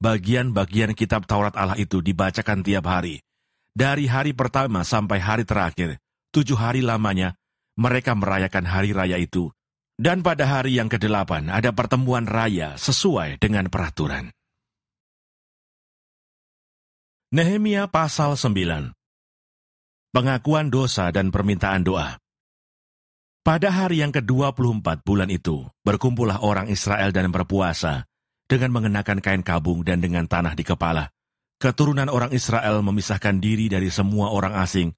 Bagian-bagian kitab Taurat Allah itu dibacakan tiap hari. Dari hari pertama sampai hari terakhir, 7 hari lamanya, mereka merayakan hari raya itu. Dan pada hari yang ke-8 ada pertemuan raya sesuai dengan peraturan. Nehemia pasal 9. Pengakuan dosa dan permintaan doa. Pada hari yang ke-24 bulan itu, berkumpullah orang Israel dan berpuasa, dengan mengenakan kain kabung dan dengan tanah di kepala. Keturunan orang Israel memisahkan diri dari semua orang asing,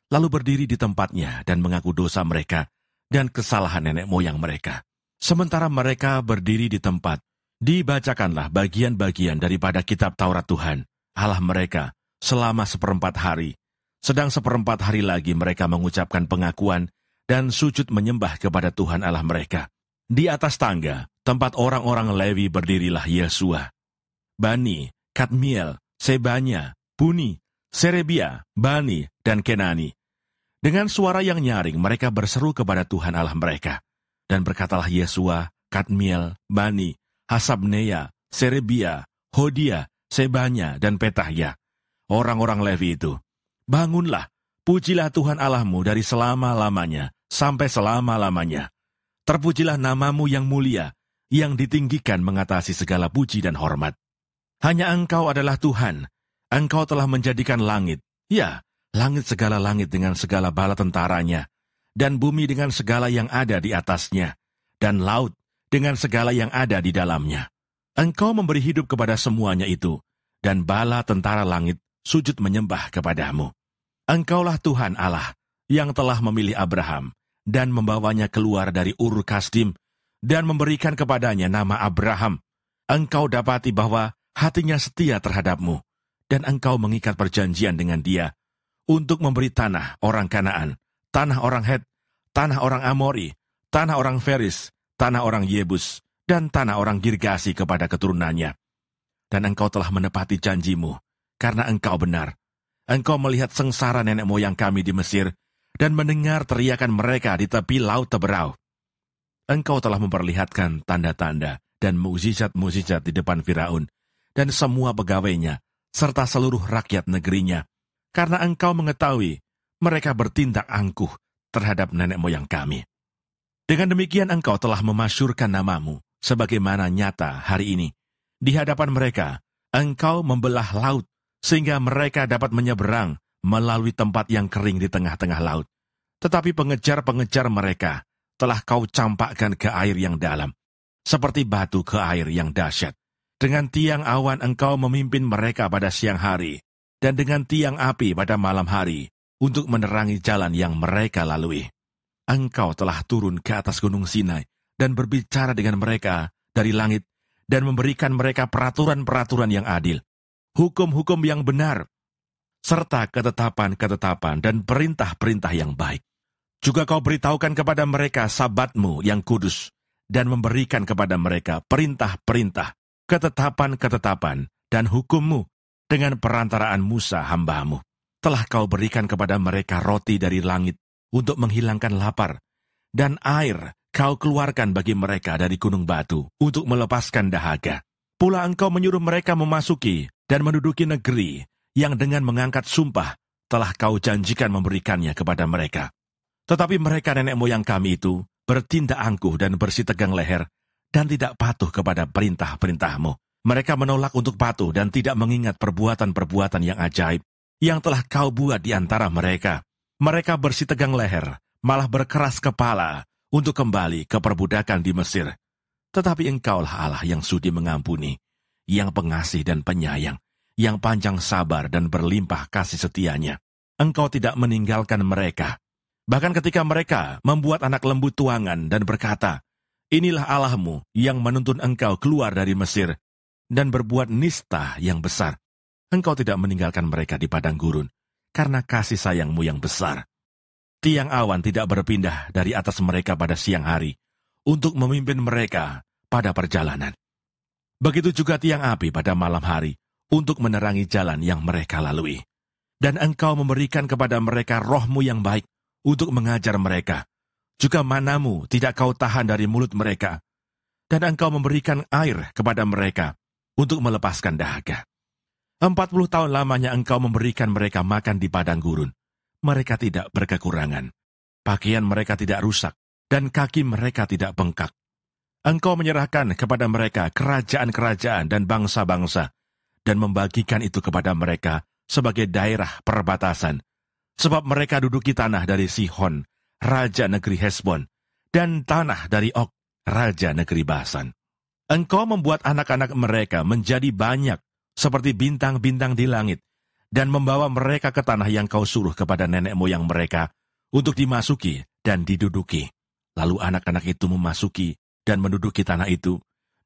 lalu berdiri di tempatnya dan mengaku dosa mereka dan kesalahan nenek moyang mereka. Sementara mereka berdiri di tempat, dibacakanlah bagian-bagian daripada kitab Taurat Tuhan, Allah mereka, selama 1/4 hari. Sedang 1/4 hari lagi mereka mengucapkan pengakuan dan sujud menyembah kepada Tuhan Allah mereka. Di atas tangga, tempat orang-orang Lewi berdirilah Yesua, Bani, Kadmiel, Sebanya, Buni, Serebia, Bani, dan Kenani. Dengan suara yang nyaring mereka berseru kepada Tuhan Allah mereka. Dan berkatalah Yesua, Kadmiel, Bani, Hasabneya, Serebia, Hodia, Sebanya, dan Petahya, orang-orang Lewi itu, "Bangunlah, pujilah Tuhan Allahmu dari selama-lamanya sampai selama-lamanya. Terpujilah namamu yang mulia, yang ditinggikan mengatasi segala puji dan hormat. Hanya Engkau adalah Tuhan, Engkau telah menjadikan langit, ya, langit segala langit dengan segala bala tentaranya, dan bumi dengan segala yang ada di atasnya, dan laut dengan segala yang ada di dalamnya. Engkau memberi hidup kepada semuanya itu, dan bala tentara langit sujud menyembah kepadamu. Engkaulah Tuhan Allah yang telah memilih Abraham dan membawanya keluar dari Ur Kasdim dan memberikan kepadanya nama Abraham. Engkau dapati bahwa hatinya setia terhadapmu, dan engkau mengikat perjanjian dengan dia untuk memberi tanah orang Kanaan, tanah orang Het, tanah orang Amori, tanah orang Feris, tanah orang Yebus, dan tanah orang Girgasi kepada keturunannya. Dan engkau telah menepati janjimu, karena engkau benar. Engkau melihat sengsara nenek moyang kami di Mesir, dan mendengar teriakan mereka di tepi laut Teberau. Engkau telah memperlihatkan tanda-tanda dan mukjizat-mukjizat di depan Firaun, dan semua pegawainya, serta seluruh rakyat negerinya, karena engkau mengetahui mereka bertindak angkuh terhadap nenek moyang kami. Dengan demikian engkau telah memasyurkan namamu, sebagaimana nyata hari ini. Di hadapan mereka, engkau membelah laut, sehingga mereka dapat menyeberang melalui tempat yang kering di tengah-tengah laut. Tetapi pengejar-pengejar mereka telah kau campakkan ke air yang dalam, seperti batu ke air yang dahsyat. Dengan tiang awan engkau memimpin mereka pada siang hari, dan dengan tiang api pada malam hari, untuk menerangi jalan yang mereka lalui. Engkau telah turun ke atas gunung Sinai, dan berbicara dengan mereka dari langit, dan memberikan mereka peraturan-peraturan yang adil, hukum-hukum yang benar, serta ketetapan-ketetapan dan perintah-perintah yang baik. Juga kau beritahukan kepada mereka sabatmu yang kudus, dan memberikan kepada mereka perintah-perintah, ketetapan-ketetapan, dan hukummu dengan perantaraan Musa hambamu. Telah kau berikan kepada mereka roti dari langit untuk menghilangkan lapar, dan air kau keluarkan bagi mereka dari gunung batu untuk melepaskan dahaga. Pula engkau menyuruh mereka memasuki dan menduduki negeri yang dengan mengangkat sumpah telah kau janjikan memberikannya kepada mereka. Tetapi mereka nenek moyang kami itu bertindak angkuh dan bersih tegang leher, dan tidak patuh kepada perintah-perintahmu. Mereka menolak untuk patuh dan tidak mengingat perbuatan-perbuatan yang ajaib yang telah kau buat di antara mereka. Mereka bersih tegang leher, malah berkeras kepala untuk kembali ke perbudakan di Mesir. Tetapi engkaulah Allah yang sudi mengampuni, yang pengasih dan penyayang, yang panjang sabar dan berlimpah kasih setianya. Engkau tidak meninggalkan mereka. Bahkan ketika mereka membuat anak lembu tuangan dan berkata, "Inilah Allahmu yang menuntun engkau keluar dari Mesir," dan berbuat nista yang besar, engkau tidak meninggalkan mereka di padang gurun, karena kasih sayangmu yang besar. Tiang awan tidak berpindah dari atas mereka pada siang hari, untuk memimpin mereka pada perjalanan. Begitu juga tiang api pada malam hari, untuk menerangi jalan yang mereka lalui. Dan engkau memberikan kepada mereka rohmu yang baik, untuk mengajar mereka. Juga manamu tidak kau tahan dari mulut mereka. Dan engkau memberikan air kepada mereka, untuk melepaskan dahaga. 40 tahun lamanya engkau memberikan mereka makan di padang gurun. Mereka tidak berkekurangan. Pakaian mereka tidak rusak, dan kaki mereka tidak bengkak. Engkau menyerahkan kepada mereka kerajaan-kerajaan dan bangsa-bangsa, dan membagikan itu kepada mereka sebagai daerah perbatasan, sebab mereka duduki tanah dari Sihon, raja negeri Hesbon, dan tanah dari Og, raja negeri Basan. Engkau membuat anak-anak mereka menjadi banyak, seperti bintang-bintang di langit, dan membawa mereka ke tanah yang kau suruh kepada nenek moyang mereka, untuk dimasuki dan diduduki. Lalu anak-anak itu memasuki dan menduduki tanah itu,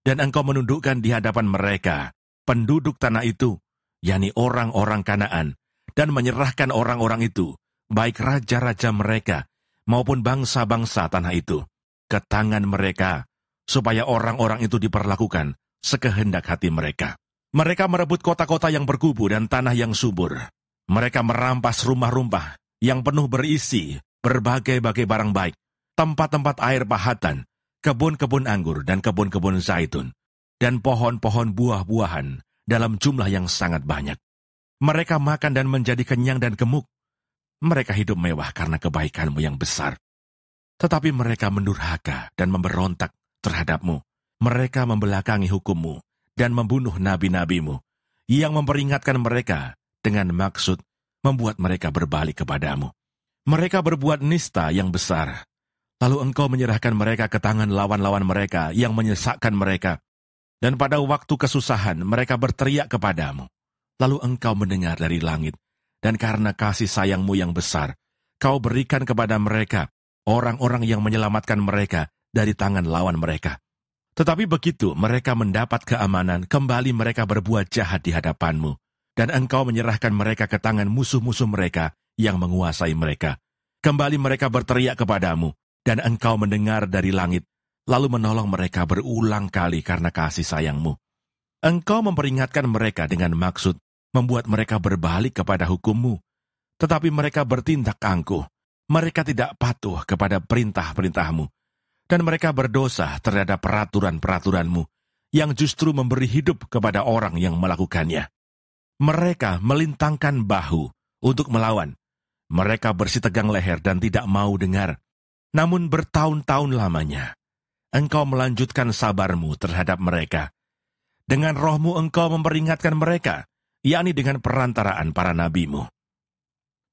dan engkau menundukkan di hadapan mereka penduduk tanah itu, yakni orang-orang Kanaan, dan menyerahkan orang-orang itu, baik raja-raja mereka, maupun bangsa-bangsa tanah itu, ke tangan mereka, supaya orang-orang itu diperlakukan sekehendak hati mereka. Mereka merebut kota-kota yang berkubu dan tanah yang subur. Mereka merampas rumah-rumah yang penuh berisi berbagai-bagai barang baik, tempat-tempat air pahatan, kebun-kebun anggur dan kebun-kebun zaitun, dan pohon-pohon buah-buahan dalam jumlah yang sangat banyak. Mereka makan dan menjadi kenyang dan gemuk. Mereka hidup mewah karena kebaikanmu yang besar. Tetapi mereka mendurhaka dan memberontak terhadapmu. Mereka membelakangi hukummu dan membunuh nabi-nabimu, yang memperingatkan mereka dengan maksud membuat mereka berbalik kepadamu. Mereka berbuat nista yang besar. Lalu engkau menyerahkan mereka ke tangan lawan-lawan mereka yang menyesakkan mereka. Dan pada waktu kesusahan mereka berteriak kepadamu. Lalu engkau mendengar dari langit. Dan karena kasih sayangmu yang besar, kau berikan kepada mereka orang-orang yang menyelamatkan mereka dari tangan lawan mereka. Tetapi begitu mereka mendapat keamanan, kembali mereka berbuat jahat di hadapanmu. Dan engkau menyerahkan mereka ke tangan musuh-musuh mereka yang menguasai mereka. Kembali mereka berteriak kepadamu, dan engkau mendengar dari langit, lalu menolong mereka berulang kali karena kasih sayangmu. Engkau memperingatkan mereka dengan maksud membuat mereka berbalik kepada hukum-Mu. Tetapi mereka bertindak angkuh, mereka tidak patuh kepada perintah-perintah-Mu. Dan mereka berdosa terhadap peraturan-peraturan-Mu, yang justru memberi hidup kepada orang yang melakukannya. Mereka melintangkan bahu untuk melawan. Mereka bersitegang leher dan tidak mau dengar. Namun bertahun-tahun lamanya, engkau melanjutkan sabar-Mu terhadap mereka. Dengan roh-Mu engkau memperingatkan mereka, yakni dengan perantaraan para nabi-Mu.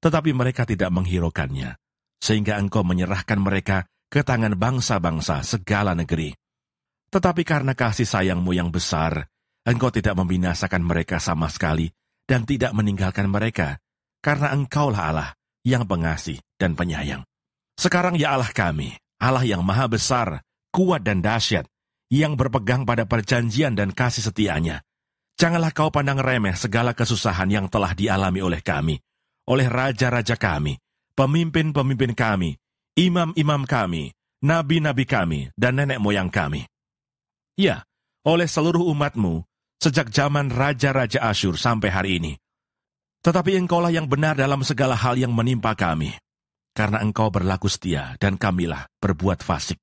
Tetapi mereka tidak menghiraukannya, sehingga engkau menyerahkan mereka ke tangan bangsa-bangsa segala negeri. Tetapi karena kasih sayang-Mu yang besar, engkau tidak membinasakan mereka sama sekali, dan tidak meninggalkan mereka, karena engkaulah Allah yang pengasih dan penyayang. Sekarang ya Allah kami, Allah yang maha besar, kuat dan dahsyat, yang berpegang pada perjanjian dan kasih setianya. Janganlah kau pandang remeh segala kesusahan yang telah dialami oleh kami, oleh raja-raja kami, pemimpin-pemimpin kami, imam-imam kami, nabi-nabi kami, dan nenek moyang kami. Ya, oleh seluruh umat-Mu, sejak zaman raja-raja Asyur sampai hari ini. Tetapi engkaulah yang benar dalam segala hal yang menimpa kami, karena engkau berlaku setia dan kamilah berbuat fasik.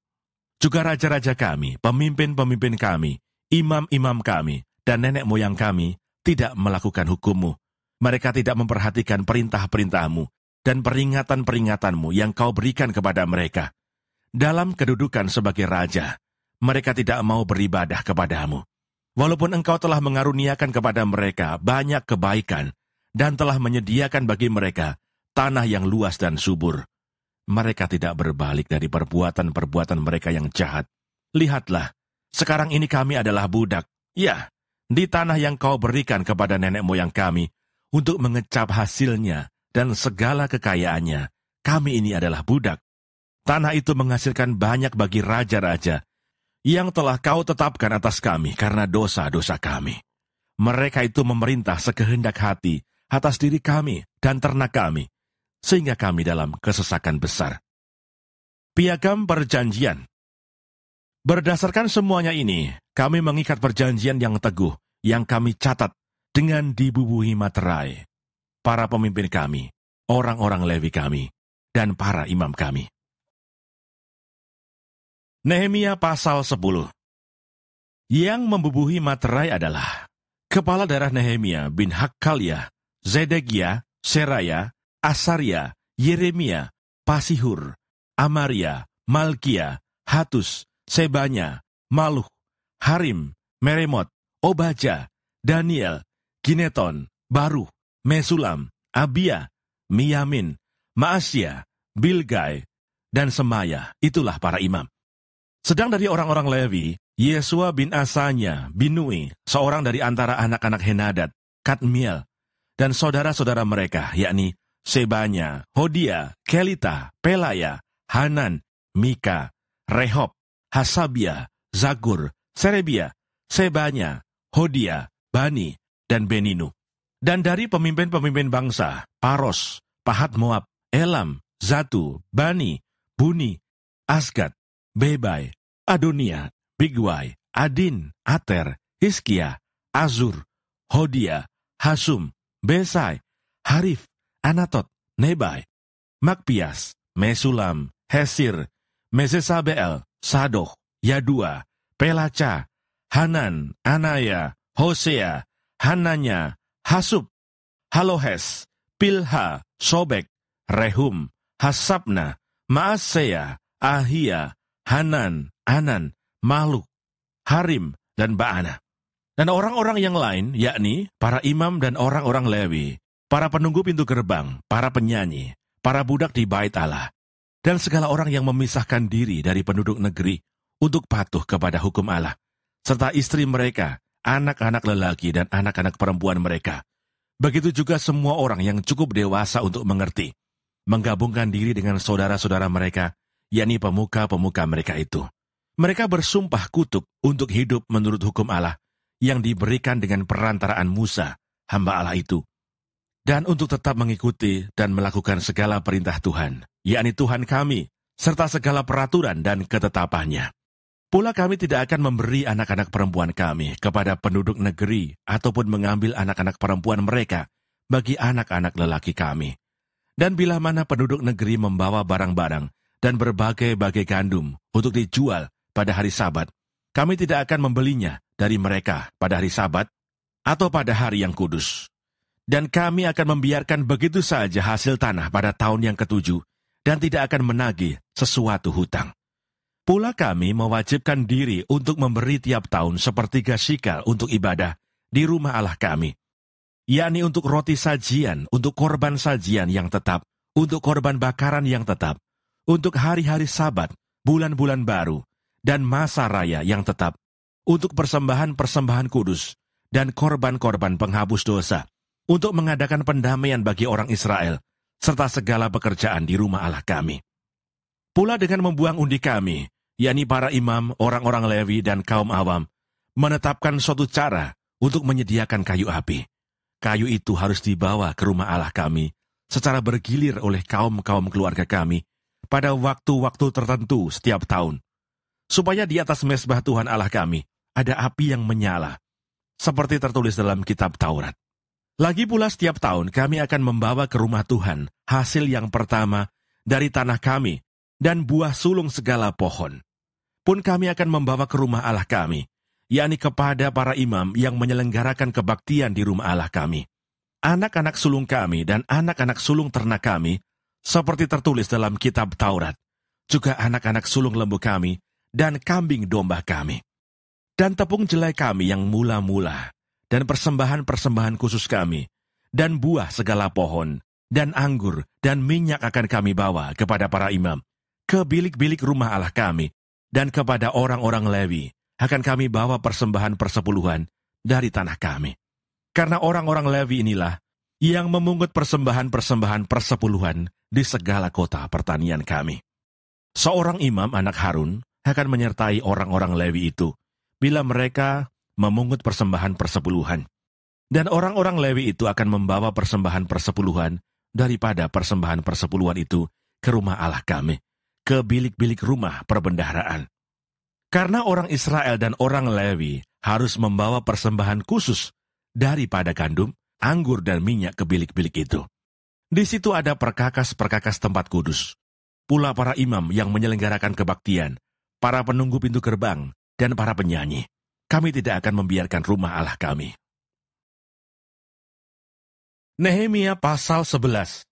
Juga raja-raja kami, pemimpin-pemimpin kami, imam-imam kami, dan nenek moyang kami tidak melakukan hukum-Mu. Mereka tidak memperhatikan perintah-perintah-Mu dan peringatan-peringatan-Mu yang kau berikan kepada mereka. Dalam kedudukan sebagai raja, mereka tidak mau beribadah kepada-Mu. Walaupun engkau telah mengaruniakan kepada mereka banyak kebaikan dan telah menyediakan bagi mereka tanah yang luas dan subur, mereka tidak berbalik dari perbuatan-perbuatan mereka yang jahat. Lihatlah, sekarang ini kami adalah budak. Ya, di tanah yang kau berikan kepada nenek moyang kami untuk mengecap hasilnya dan segala kekayaannya, kami ini adalah budak. Tanah itu menghasilkan banyak bagi raja-raja yang telah kau tetapkan atas kami karena dosa-dosa kami. Mereka itu memerintah sekehendak hati atas diri kami dan ternak kami, sehingga kami dalam kesesakan besar. Piagam perjanjian. Berdasarkan semuanya ini, kami mengikat perjanjian yang teguh, yang kami catat dengan dibubuhi materai, para pemimpin kami, orang-orang Lewi kami, dan para imam kami. Nehemia pasal 10. Yang membubuhi materai adalah kepala daerah Nehemia bin Hakkalia, Zedekia, Seraya, Asaria, Yeremia, Pasihur, Amaria, Malkia, Hatus, Sebanya, Maluh, Harim, Meremot, Obaja, Daniel, Gineton, Baruh, Mesulam, Abia, Miyamin, Maasya, Bilgai, dan Semaya. Itulah para imam. Sedang dari orang-orang Lewi, Yesua bin Asanya, Binui, seorang dari antara anak-anak Henadad, Kadmiel, dan saudara-saudara mereka, yakni Sebanya, Hodia, Kelita, Pelaya, Hanan, Mika, Rehob, Hasabia, Zagur, Serebia, Sebanya, Hodia, Bani, dan Beninu. Dan dari pemimpin-pemimpin bangsa, Paros, Pahat Moab, Elam, Zatu, Bani, Buni, Asgad, Bebai, Adonia, Bigwai, Adin, Ater, Hiskia, Azur, Hodia, Hasum, Besai, Harif, Anatot, Nebai, Makpias, Mesulam, Hesir, Mesesabel, Sadoh, Yadua, Pelaca, Hanan, Anaya, Hosea, Hananya, Hasub, Halohes, Pilha, Sobek, Rehum, Hasabna, Maasea, Ahia, Hanan, Anan, Maluk, Harim, dan Baana. Dan orang-orang yang lain, yakni para imam dan orang-orang Lewi, para penunggu pintu gerbang, para penyanyi, para budak di bait Allah, dan segala orang yang memisahkan diri dari penduduk negeri untuk patuh kepada hukum Allah, serta istri mereka, anak-anak lelaki dan anak-anak perempuan mereka. Begitu juga semua orang yang cukup dewasa untuk mengerti, menggabungkan diri dengan saudara-saudara mereka, yakni pemuka-pemuka mereka itu. Mereka bersumpah kutuk untuk hidup menurut hukum Allah yang diberikan dengan perantaraan Musa, hamba Allah itu, dan untuk tetap mengikuti dan melakukan segala perintah Tuhan, yakni Tuhan kami, serta segala peraturan dan ketetapannya. Pula kami tidak akan memberi anak-anak perempuan kami kepada penduduk negeri ataupun mengambil anak-anak perempuan mereka bagi anak-anak lelaki kami. Dan bila mana penduduk negeri membawa barang-barang dan berbagai-bagai gandum untuk dijual pada hari Sabat, kami tidak akan membelinya dari mereka pada hari Sabat atau pada hari yang kudus. Dan kami akan membiarkan begitu saja hasil tanah pada tahun yang ke-7 dan tidak akan menagih sesuatu hutang. Pula kami mewajibkan diri untuk memberi tiap tahun 1/3 shikal untuk ibadah di rumah Allah kami, yakni untuk roti sajian, untuk korban sajian yang tetap, untuk korban bakaran yang tetap, untuk hari-hari Sabat, bulan-bulan baru, dan masa raya yang tetap, untuk persembahan-persembahan kudus, dan korban-korban penghapus dosa, untuk mengadakan pendamaian bagi orang Israel, serta segala pekerjaan di rumah Allah kami. Pula dengan membuang undi kami, yakni para imam, orang-orang Lewi, dan kaum awam, menetapkan suatu cara untuk menyediakan kayu api. Kayu itu harus dibawa ke rumah Allah kami, secara bergilir oleh kaum-kaum keluarga kami, pada waktu-waktu tertentu setiap tahun, supaya di atas mezbah Tuhan Allah kami ada api yang menyala, seperti tertulis dalam kitab Taurat. Lagi pula setiap tahun kami akan membawa ke rumah Tuhan hasil yang pertama dari tanah kami, dan buah sulung segala pohon. Pun kami akan membawa ke rumah Allah kami, yakni kepada para imam yang menyelenggarakan kebaktian di rumah Allah kami. Anak-anak sulung kami dan anak-anak sulung ternak kami, seperti tertulis dalam kitab Taurat, juga anak-anak sulung lembu kami dan kambing domba kami. Dan tepung jelai kami yang mula-mula, dan persembahan-persembahan khusus kami, dan buah segala pohon, dan anggur, dan minyak akan kami bawa kepada para imam, ke bilik-bilik rumah Allah kami, dan kepada orang-orang Lewi akan kami bawa persembahan persepuluhan dari tanah kami. Karena orang-orang Lewi inilah yang memungut persembahan-persembahan persepuluhan di segala kota pertanian kami. Seorang imam anak Harun akan menyertai orang-orang Lewi itu bila mereka memungut persembahan persepuluhan. Dan orang-orang Lewi itu akan membawa persembahan persepuluhan daripada persembahan persepuluhan itu ke rumah Allah kami, ke bilik-bilik rumah perbendaharaan. Karena orang Israel dan orang Lewi harus membawa persembahan khusus daripada gandum, anggur dan minyak ke bilik-bilik itu. Di situ ada perkakas-perkakas tempat kudus. Pula para imam yang menyelenggarakan kebaktian, para penunggu pintu gerbang, dan para penyanyi. Kami tidak akan membiarkan rumah Allah kami. Nehemia pasal 11.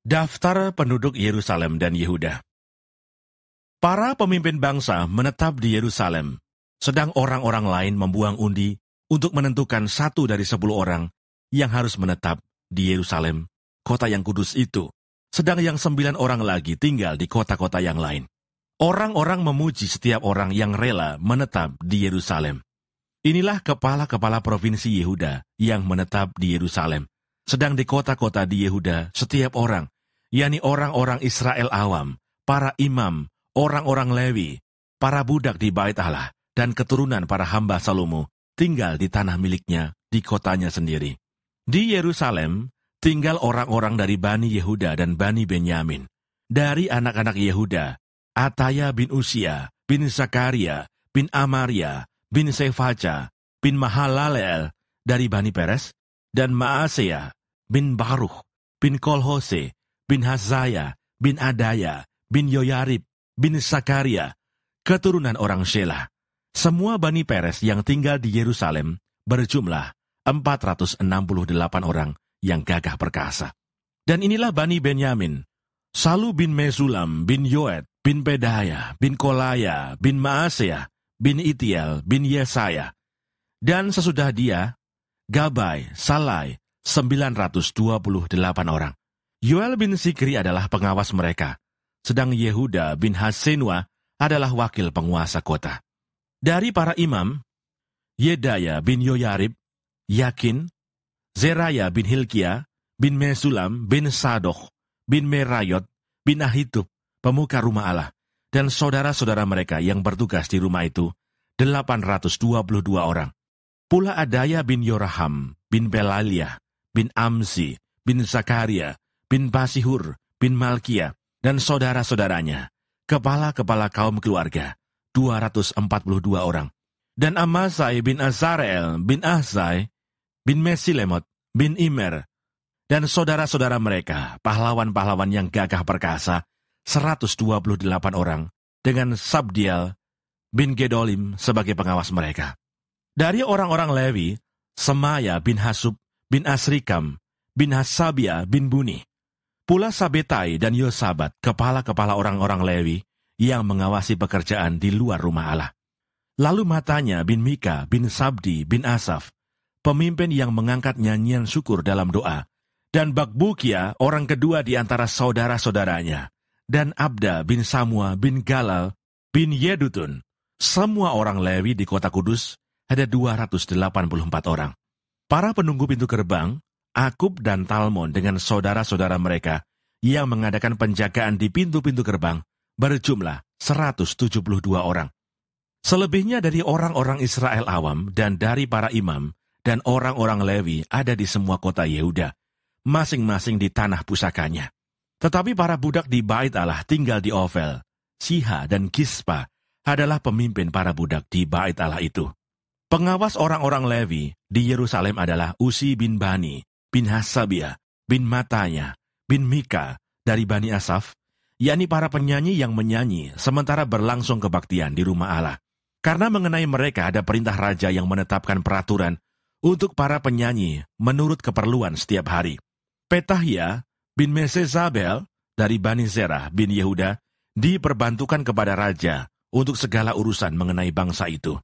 Daftar penduduk Yerusalem dan Yehuda. Para pemimpin bangsa menetap di Yerusalem, sedang orang-orang lain membuang undi untuk menentukan 1 dari 10 orang yang harus menetap di Yerusalem, kota yang kudus itu, sedang yang 9 orang lagi tinggal di kota-kota yang lain. Orang-orang memuji setiap orang yang rela menetap di Yerusalem. Inilah kepala-kepala provinsi Yehuda yang menetap di Yerusalem, sedang di kota-kota di Yehuda setiap orang, yakni orang-orang Israel awam, para imam, orang-orang Lewi, para budak di bait Allah, dan keturunan para hamba Salomo tinggal di tanah miliknya di kotanya sendiri. Di Yerusalem tinggal orang-orang dari Bani Yehuda dan Bani Benyamin. Dari anak-anak Yehuda, Ataya bin Usia, bin Zakaria, bin Amaria, bin Sefaja, bin Mahalaleel dari Bani Peres, dan Maaseya, bin Baruch, bin Kolhose, bin Hazaya, bin Adaya, bin Yoyarib, bin Zakaria, keturunan orang Shelah. Semua Bani Peres yang tinggal di Yerusalem berjumlah 468 orang yang gagah perkasa. Dan inilah Bani Benyamin, Salu bin Mesulam, bin Yoed, bin Pedaya, bin Kolaya, bin Maaseya, bin Itiel, bin Yesaya. Dan sesudah dia, Gabai, Salai, orang. Yoel bin Sikri adalah pengawas mereka, sedang Yehuda bin Hasenua adalah wakil penguasa kota. Dari para imam, Yedaya bin Yoyarib, Yakin, Zeraya bin Hilkia, bin Mesulam, bin Sadok, bin Merayot, bin Ahitub, pemuka rumah Allah, dan saudara-saudara mereka yang bertugas di rumah itu, 822 orang. Pula Adaya bin Yoraham, bin Belaliah, bin Amzi, bin Zakaria, bin Basihur, bin Malkia, dan saudara-saudaranya, kepala-kepala kaum keluarga, 242 orang. Dan Amasai bin Azarel, bin Ahzai, bin Mesilemot, bin Imer, dan saudara-saudara mereka, pahlawan-pahlawan yang gagah perkasa, 128 orang, dengan Sabdiel bin Gedolim sebagai pengawas mereka. Dari orang-orang Lewi, Semaya bin Hasub, bin Asrikam, bin Hasabia bin Buni. Pula Sabetai dan Yosabat, kepala-kepala orang-orang Lewi, yang mengawasi pekerjaan di luar rumah Allah. Lalu Matanya bin Mika bin Sabdi bin Asaf, pemimpin yang mengangkat nyanyian syukur dalam doa, dan Bakbukia, orang kedua di antara saudara-saudaranya, dan Abda bin Samua bin Galal bin Yedutun. Semua orang Lewi di kota Kudus ada 284 orang. Para penunggu pintu gerbang, Akub dan Talmon dengan saudara-saudara mereka yang mengadakan penjagaan di pintu-pintu gerbang berjumlah 172 orang. Selebihnya dari orang-orang Israel awam dan dari para imam dan orang-orang Lewi ada di semua kota Yehuda, masing-masing di tanah pusakanya. Tetapi para budak di Bait Allah tinggal di Ovel, Siha dan Gispa adalah pemimpin para budak di Bait Allah itu. Pengawas orang-orang Lewi di Yerusalem adalah Usi bin Bani, bin Hasabia, bin Matanya, bin Mika dari Bani Asaf, yakni para penyanyi yang menyanyi sementara berlangsung kebaktian di rumah Allah. Karena mengenai mereka ada perintah raja yang menetapkan peraturan untuk para penyanyi menurut keperluan setiap hari. Petahia bin Mesezabel dari Bani Zerah bin Yehuda diperbantukan kepada raja untuk segala urusan mengenai bangsa itu.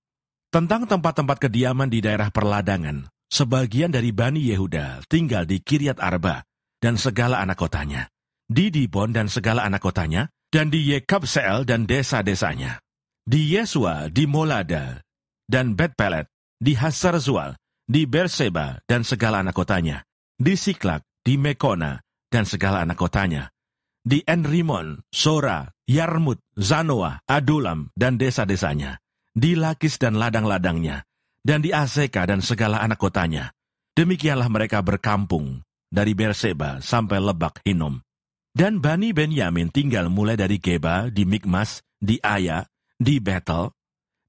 Tentang tempat-tempat kediaman di daerah perladangan, sebagian dari Bani Yehuda tinggal di Kiryat Arba dan segala anak kotanya, di Dibon dan segala anak kotanya, dan di Yekabseel dan desa-desanya, di Yesua, di Molada, dan Bet-Pelet, di Hasarzual, di Berseba dan segala anak kotanya, di Siklak, di Mekona dan segala anak kotanya, di Enrimon, Sora, Yarmut, Zanoah, Adulam dan desa-desanya, di Lakis dan ladang-ladangnya, dan di Azeka dan segala anak kotanya. Demikianlah mereka berkampung dari Berseba sampai Lebak Hinnom. Dan Bani Benyamin tinggal mulai dari Geba, di Mikmas, di Aya, di Betel,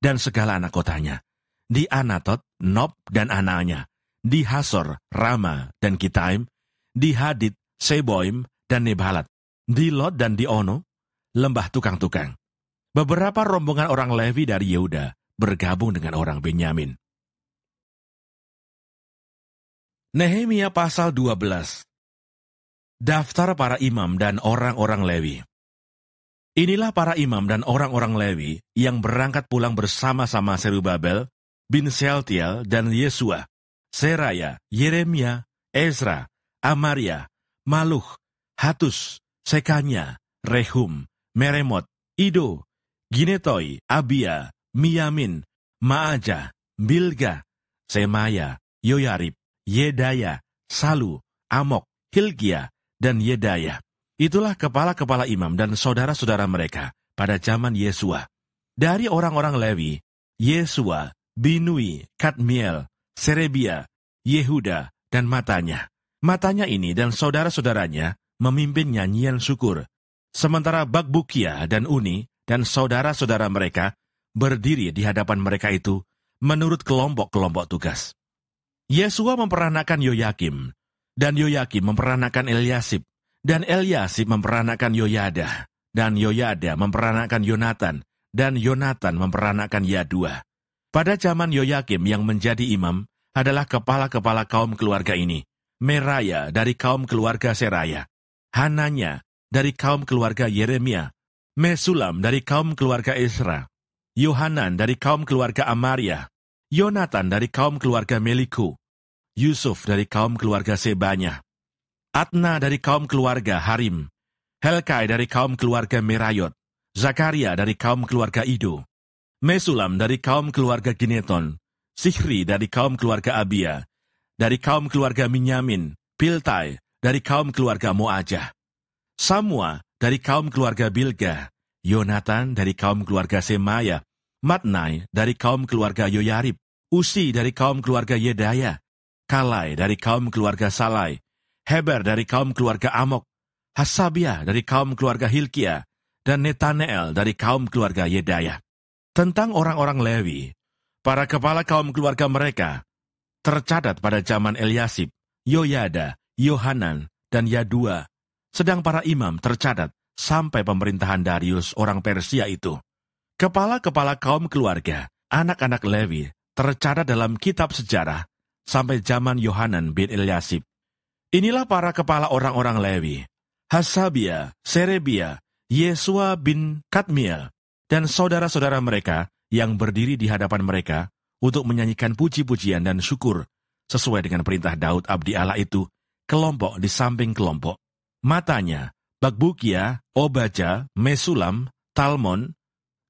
dan segala anak kotanya, di Anatot, Nob dan anaknya, di Hasor, Rama dan Kitaim, di Hadid, Seboim dan Nebalat, di Lot dan di Ono, lembah tukang-tukang. Beberapa rombongan orang Lewi dari Yehuda bergabung dengan orang Benyamin. Nehemia pasal 12. Daftar para imam dan orang-orang Lewi. Inilah para imam dan orang-orang Lewi yang berangkat pulang bersama-sama Serubabel bin Sealtiel dan Yesua, Seraya, Yeremia, Ezra, Amaria, Maluh, Hatus, Sekanya, Rehum, Meremot, Ido, Ginetoi, Abia, Miyamin, Maaja, Bilga, Semaya, Yoyarib, Yedaya, Salu, Amok, Hilkia, dan Yedaya. Itulah kepala-kepala imam dan saudara-saudara mereka pada zaman Yesua. Dari orang-orang Lewi, Yesua, Binui, Kadmiel, Serebia, Yehuda, dan Matanya. Matanya ini dan saudara-saudaranya memimpin nyanyian syukur, sementara Bakbukia dan Uni dan saudara-saudara mereka berdiri di hadapan mereka itu menurut kelompok-kelompok tugas. Yesua memperanakan Yoyakim, dan Yoyakim memperanakan Eliasib, dan Eliasib memperanakan Yoyada, dan Yoyada memperanakan Yonatan, dan Yonatan memperanakan Yadua. Pada zaman Yoyakim yang menjadi imam adalah kepala-kepala kaum keluarga ini, Meraya dari kaum keluarga Seraya, Hananya dari kaum keluarga Yeremia, Mesulam dari kaum keluarga Ezra, Yohanan dari kaum keluarga Amaria, Yonatan dari kaum keluarga Meliku, Yusuf dari kaum keluarga Sebanya, Adna dari kaum keluarga Harim, Helkai dari kaum keluarga Merayot, Zakaria dari kaum keluarga Ido, Mesulam dari kaum keluarga Gineton, Sihri dari kaum keluarga Abia, dari kaum keluarga Minyamin, Piltai dari kaum keluarga Moajah, Samua dari kaum keluarga Bilga, Yonatan dari kaum keluarga Semaya, Matnai dari kaum keluarga Yoyarib, Usi dari kaum keluarga Yedaya, Kalai dari kaum keluarga Salai, Heber dari kaum keluarga Amok, Hasabia dari kaum keluarga Hilkia, dan Netaneel dari kaum keluarga Yedaya. Tentang orang-orang Lewi, para kepala kaum keluarga mereka tercatat pada zaman Eliasib, Yoyada, Yohanan, dan Yadua, sedang para imam tercatat sampai pemerintahan Darius orang Persia itu. Kepala-kepala kaum keluarga, anak-anak Lewi, tercatat dalam kitab sejarah sampai zaman Yohanan bin Eliasib. Inilah para kepala orang-orang Lewi: Hasabia, Serebia, Yesua bin Kadmiel, dan saudara-saudara mereka yang berdiri di hadapan mereka untuk menyanyikan puji-pujian dan syukur sesuai dengan perintah Daud abdi Allah itu, kelompok di samping kelompok. Matanya, Bakbukia, Obaja, Mesulam, Talmon,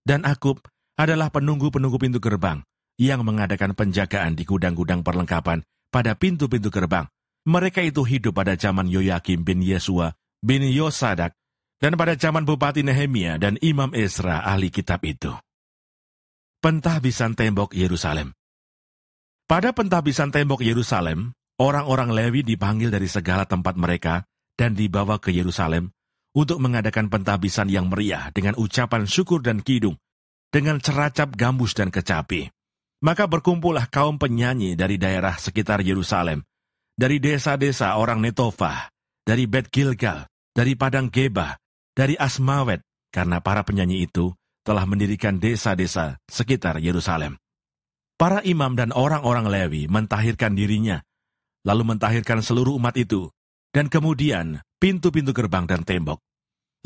dan Akub adalah penunggu-penunggu pintu gerbang yang mengadakan penjagaan di gudang-gudang perlengkapan pada pintu-pintu gerbang. Mereka itu hidup pada zaman Yoyakim bin Yesua bin Yosadak dan pada zaman Bupati Nehemia dan Imam Ezra ahli kitab itu. Pentahbisan tembok Yerusalem. Pada pentahbisan tembok Yerusalem, orang-orang Lewi dipanggil dari segala tempat mereka dan dibawa ke Yerusalem untuk mengadakan pentahbisan yang meriah dengan ucapan syukur dan kidung, dengan ceracap gambus dan kecapi. Maka berkumpullah kaum penyanyi dari daerah sekitar Yerusalem, dari desa-desa orang Netofah, dari Bet Gilgal, dari Padang Geba, dari Asmawet, karena para penyanyi itu telah mendirikan desa-desa sekitar Yerusalem. Para imam dan orang-orang Lewi mentahirkan dirinya, lalu mentahirkan seluruh umat itu, dan kemudian pintu-pintu gerbang dan tembok.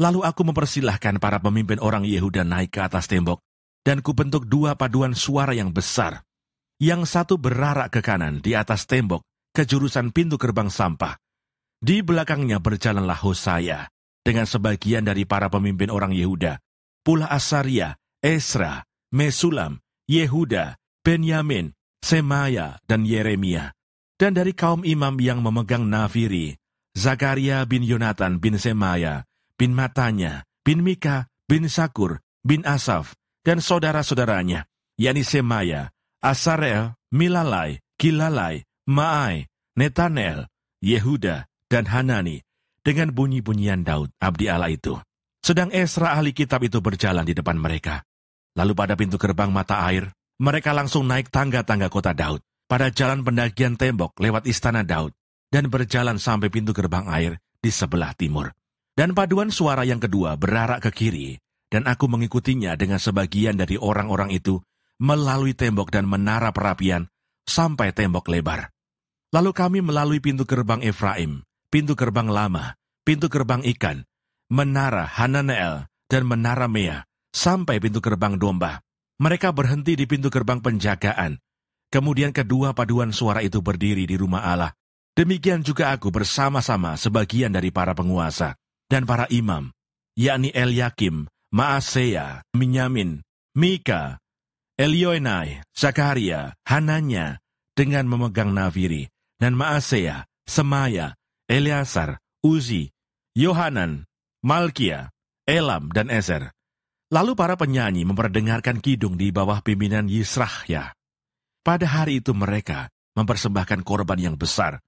Lalu aku mempersilahkan para pemimpin orang Yehuda naik ke atas tembok, dan kubentuk dua paduan suara yang besar. Yang satu berarak ke kanan di atas tembok, ke jurusan pintu gerbang sampah. Di belakangnya berjalanlah Hosaya, dengan sebagian dari para pemimpin orang Yehuda, pula Asaria, Esra, Mesulam, Yehuda, Benyamin, Semaya, dan Yeremia. Dan dari kaum imam yang memegang nafiri, Zakaria bin Yonatan bin Semaya, bin Matanya, bin Mika, bin Sakur, bin Asaf, dan saudara-saudaranya, yakni Semaya, Asarel, Milalai, Kilalai, Maai, Netanel, Yehuda, dan Hanani, dengan bunyi-bunyian Daud, abdi Allah itu. Sedang Esra ahli kitab itu berjalan di depan mereka. Lalu pada pintu gerbang mata air, mereka langsung naik tangga-tangga kota Daud, pada jalan pendakian tembok lewat istana Daud, dan berjalan sampai pintu gerbang air di sebelah timur. Dan paduan suara yang kedua berarak ke kiri, dan aku mengikutinya dengan sebagian dari orang-orang itu, melalui tembok dan menara perapian, sampai tembok lebar. Lalu kami melalui pintu gerbang Efraim, pintu gerbang lama, pintu gerbang ikan, menara Hananeel, dan menara Mea, sampai pintu gerbang domba. Mereka berhenti di pintu gerbang penjagaan. Kemudian kedua paduan suara itu berdiri di rumah Allah. Demikian juga aku bersama-sama sebagian dari para penguasa dan para imam, yakni Eliakim, Maaseya, Minyamin, Mika, Elioenai, Zakaria, Hananya, dengan memegang nafiri, dan Maaseya, Semaya, Eleazar, Uzi, Yohanan, Malkia, Elam, dan Ezer. Lalu para penyanyi memperdengarkan kidung di bawah pimpinan Yisrahya. Pada hari itu mereka mempersembahkan korban yang besar.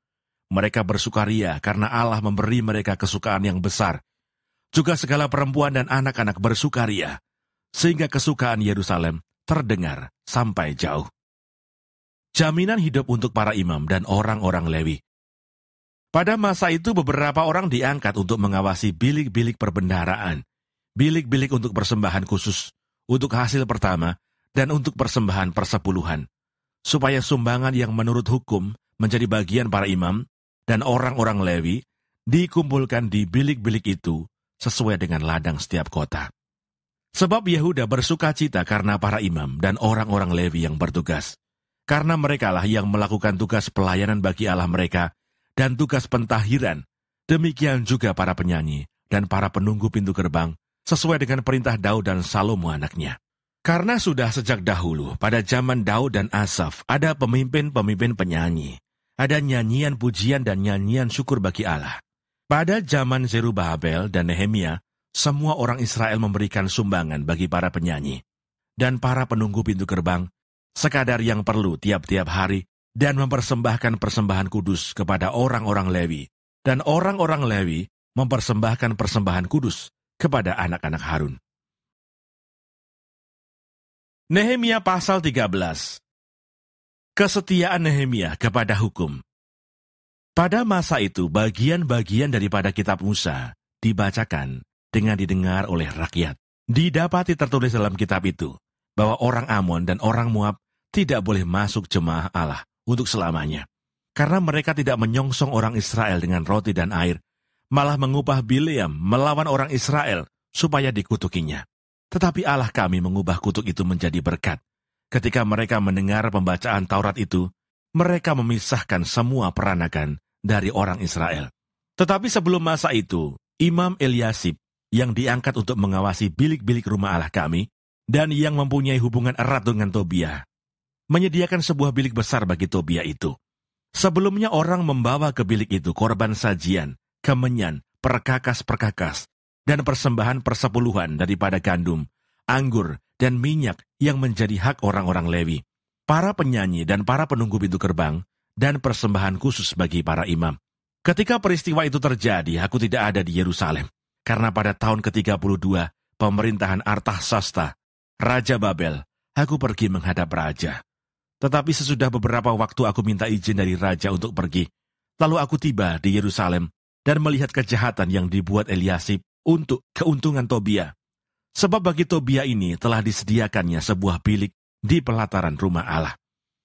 Mereka bersukaria karena Allah memberi mereka kesukaan yang besar. Juga segala perempuan dan anak-anak bersukaria, sehingga kesukaan Yerusalem terdengar sampai jauh. Jaminan hidup untuk para imam dan orang-orang Lewi. Pada masa itu beberapa orang diangkat untuk mengawasi bilik-bilik perbendaharaan, bilik-bilik untuk persembahan khusus, untuk hasil pertama, dan untuk persembahan persepuluhan, supaya sumbangan yang menurut hukum menjadi bagian para imam dan orang-orang Lewi dikumpulkan di bilik-bilik itu sesuai dengan ladang setiap kota. Sebab Yehuda bersuka cita karena para imam dan orang-orang Lewi yang bertugas, karena merekalah yang melakukan tugas pelayanan bagi Allah mereka dan tugas pentahiran. Demikian juga para penyanyi dan para penunggu pintu gerbang, sesuai dengan perintah Daud dan Salomo anaknya. Karena sudah sejak dahulu, pada zaman Daud dan Asaf, ada pemimpin-pemimpin penyanyi. Ada nyanyian pujian dan nyanyian syukur bagi Allah. Pada zaman Zerubabel dan Nehemia, semua orang Israel memberikan sumbangan bagi para penyanyi. Dan para penunggu pintu gerbang, sekadar yang perlu tiap-tiap hari, dan mempersembahkan persembahan kudus kepada orang-orang Lewi. Dan orang-orang Lewi mempersembahkan persembahan kudus kepada anak-anak Harun. Nehemia pasal 13. Kesetiaan Nehemia kepada hukum. Pada masa itu, bagian-bagian daripada kitab Musa dibacakan dengan didengar oleh rakyat. Didapati tertulis dalam kitab itu, bahwa orang Amon dan orang Moab tidak boleh masuk jemaah Allah untuk selamanya. Karena mereka tidak menyongsong orang Israel dengan roti dan air, malah mengubah Bileam melawan orang Israel supaya dikutukinya. Tetapi Allah kami mengubah kutuk itu menjadi berkat. Ketika mereka mendengar pembacaan Taurat itu, mereka memisahkan semua peranakan dari orang Israel. Tetapi sebelum masa itu, Imam Eliasib yang diangkat untuk mengawasi bilik-bilik rumah Allah kami, dan yang mempunyai hubungan erat dengan Tobia, menyediakan sebuah bilik besar bagi Tobia itu. Sebelumnya orang membawa ke bilik itu korban sajian, kemenyan, perkakas-perkakas, dan persembahan persepuluhan daripada gandum, anggur, dan minyak yang menjadi hak orang-orang Lewi, para penyanyi dan para penunggu pintu gerbang, dan persembahan khusus bagi para imam. Ketika peristiwa itu terjadi, aku tidak ada di Yerusalem, karena pada tahun ke-32 pemerintahan Artasasta, Raja Babel, aku pergi menghadap raja. Tetapi sesudah beberapa waktu aku minta izin dari raja untuk pergi. Lalu aku tiba di Yerusalem dan melihat kejahatan yang dibuat Eliasib untuk keuntungan Tobia. Sebab bagi Tobia ini telah disediakannya sebuah bilik di pelataran rumah Allah.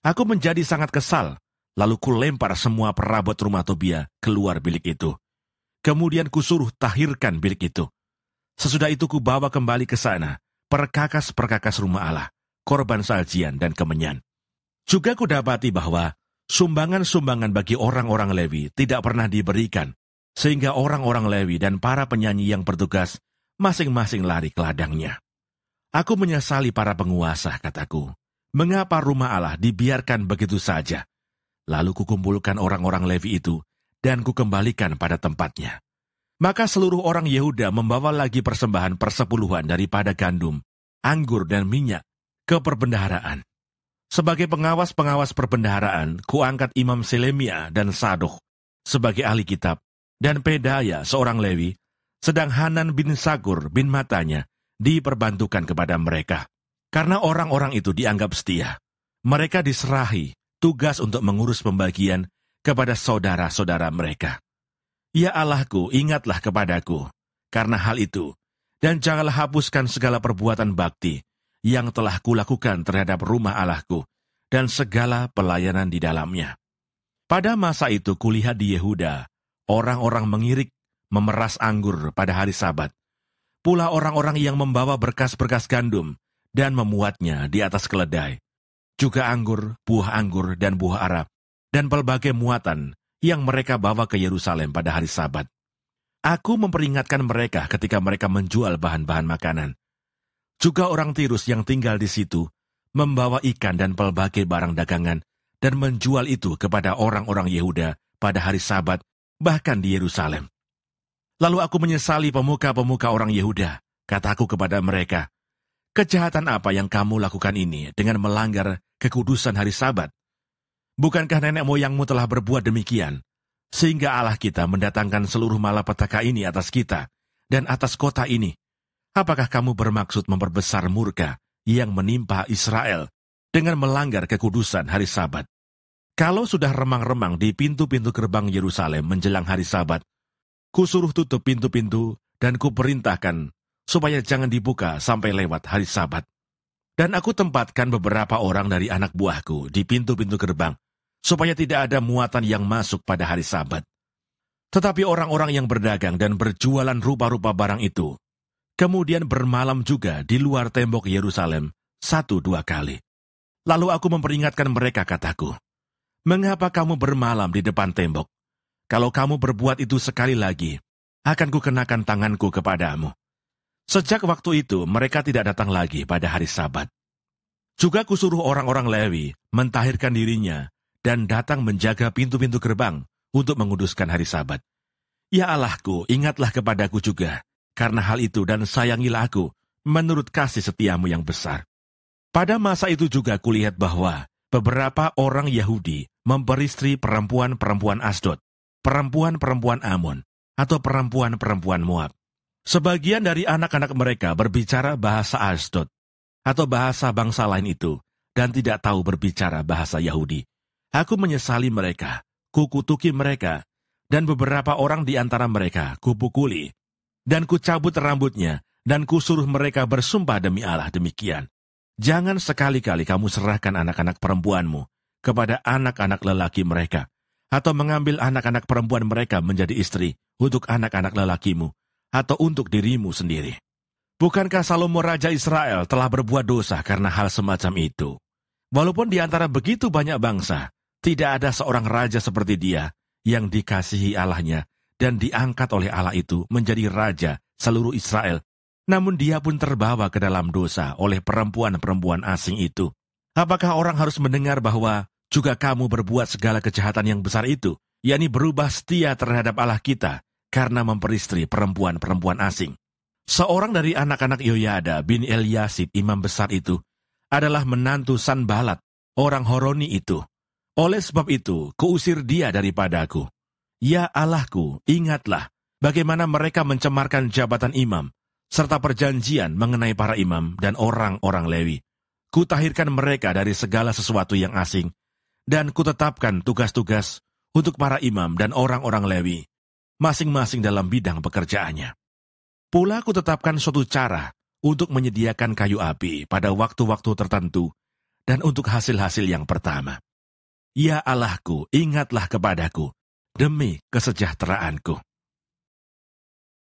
Aku menjadi sangat kesal, lalu kulempar semua perabot rumah Tobia keluar bilik itu. Kemudian kusuruh tahirkan bilik itu. Sesudah itu kubawa kembali ke sana perkakas-perkakas rumah Allah, korban sajian dan kemenyan. Juga kudapati bahwa sumbangan-sumbangan bagi orang-orang Lewi tidak pernah diberikan, sehingga orang-orang Lewi dan para penyanyi yang bertugas masing-masing lari ke ladangnya. Aku menyesali para penguasa, kataku. Mengapa rumah Allah dibiarkan begitu saja? Lalu kukumpulkan orang-orang Lewi itu dan kukembalikan pada tempatnya. Maka seluruh orang Yehuda membawa lagi persembahan persepuluhan daripada gandum, anggur dan minyak ke perbendaharaan. Sebagai pengawas-pengawas perbendaharaan, kuangkat Imam Selemia dan Sadok sebagai ahli kitab, dan Pedaya seorang Lewi, sedang Hanan bin Sagur bin Matanya diperbantukan kepada mereka. Karena orang-orang itu dianggap setia, mereka diserahi tugas untuk mengurus pembagian kepada saudara-saudara mereka. Ya Allahku, ingatlah kepadaku karena hal itu, dan janganlah hapuskan segala perbuatan bakti yang telah kulakukan terhadap rumah Allahku dan segala pelayanan di dalamnya. Pada masa itu kulihat di Yehuda, orang-orang mengirik, memeras anggur pada hari Sabat. Pula orang-orang yang membawa berkas-berkas gandum dan memuatnya di atas keledai. Juga anggur, buah anggur, dan buah Arab, dan pelbagai muatan yang mereka bawa ke Yerusalem pada hari Sabat. Aku memperingatkan mereka ketika mereka menjual bahan-bahan makanan. Juga orang Tirus yang tinggal di situ membawa ikan dan pelbagai barang dagangan dan menjual itu kepada orang-orang Yehuda pada hari Sabat, bahkan di Yerusalem. Lalu aku menyesali pemuka-pemuka orang Yehuda. Kataku kepada mereka, kejahatan apa yang kamu lakukan ini dengan melanggar kekudusan hari Sabat? Bukankah nenek moyangmu telah berbuat demikian, sehingga Allah kita mendatangkan seluruh malapetaka ini atas kita dan atas kota ini? Apakah kamu bermaksud memperbesar murka yang menimpa Israel dengan melanggar kekudusan hari Sabat? Kalau sudah remang-remang di pintu-pintu gerbang Yerusalem menjelang hari Sabat, kusuruh tutup pintu-pintu dan kuperintahkan supaya jangan dibuka sampai lewat hari Sabat. Dan aku tempatkan beberapa orang dari anak buahku di pintu-pintu gerbang, supaya tidak ada muatan yang masuk pada hari Sabat. Tetapi orang-orang yang berdagang dan berjualan rupa-rupa barang itu, kemudian bermalam juga di luar tembok Yerusalem 1-2 kali. Lalu aku memperingatkan mereka, kataku, "Mengapa kamu bermalam di depan tembok? Kalau kamu berbuat itu sekali lagi, akan kukenakan tanganku kepadamu." Sejak waktu itu, mereka tidak datang lagi pada hari Sabat. Juga kusuruh orang-orang Lewi mentahirkan dirinya dan datang menjaga pintu-pintu gerbang untuk menguduskan hari Sabat. Ya Allahku, ingatlah kepadaku juga, karena hal itu dan sayangilah aku menurut kasih setiamu yang besar. Pada masa itu juga kulihat bahwa beberapa orang Yahudi memperistri perempuan-perempuan Asdod, perempuan-perempuan Amon, atau perempuan-perempuan Moab. Sebagian dari anak-anak mereka berbicara bahasa Asdod, atau bahasa bangsa lain itu, dan tidak tahu berbicara bahasa Yahudi. Aku menyesali mereka, kukutuki mereka, dan beberapa orang di antara mereka kupukuli, dan kucabut rambutnya, dan kusuruh mereka bersumpah demi Allah demikian. Jangan sekali-kali kamu serahkan anak-anak perempuanmu kepada anak-anak lelaki mereka, atau mengambil anak-anak perempuan mereka menjadi istri untuk anak-anak lelakimu, atau untuk dirimu sendiri. Bukankah Salomo Raja Israel telah berbuat dosa karena hal semacam itu? Walaupun di antara begitu banyak bangsa, tidak ada seorang raja seperti dia yang dikasihi Allahnya dan diangkat oleh Allah itu menjadi raja seluruh Israel. Namun dia pun terbawa ke dalam dosa oleh perempuan-perempuan asing itu. Apakah orang harus mendengar bahwa juga kamu berbuat segala kejahatan yang besar itu, yakni berubah setia terhadap Allah kita karena memperistri perempuan-perempuan asing? Seorang dari anak-anak Yoyada bin Eliasib imam besar itu adalah menantu Sanbalat, orang Horoni itu. Oleh sebab itu, kuusir dia daripadaku. Ya Allahku, ingatlah bagaimana mereka mencemarkan jabatan imam, serta perjanjian mengenai para imam dan orang-orang Lewi. Kutahirkan mereka dari segala sesuatu yang asing, dan kutetapkan tugas-tugas untuk para imam dan orang-orang Lewi, masing-masing dalam bidang pekerjaannya. Pula kutetapkan suatu cara untuk menyediakan kayu api pada waktu-waktu tertentu dan untuk hasil-hasil yang pertama. Ya Allahku, ingatlah kepadaku demi kesejahteraanku.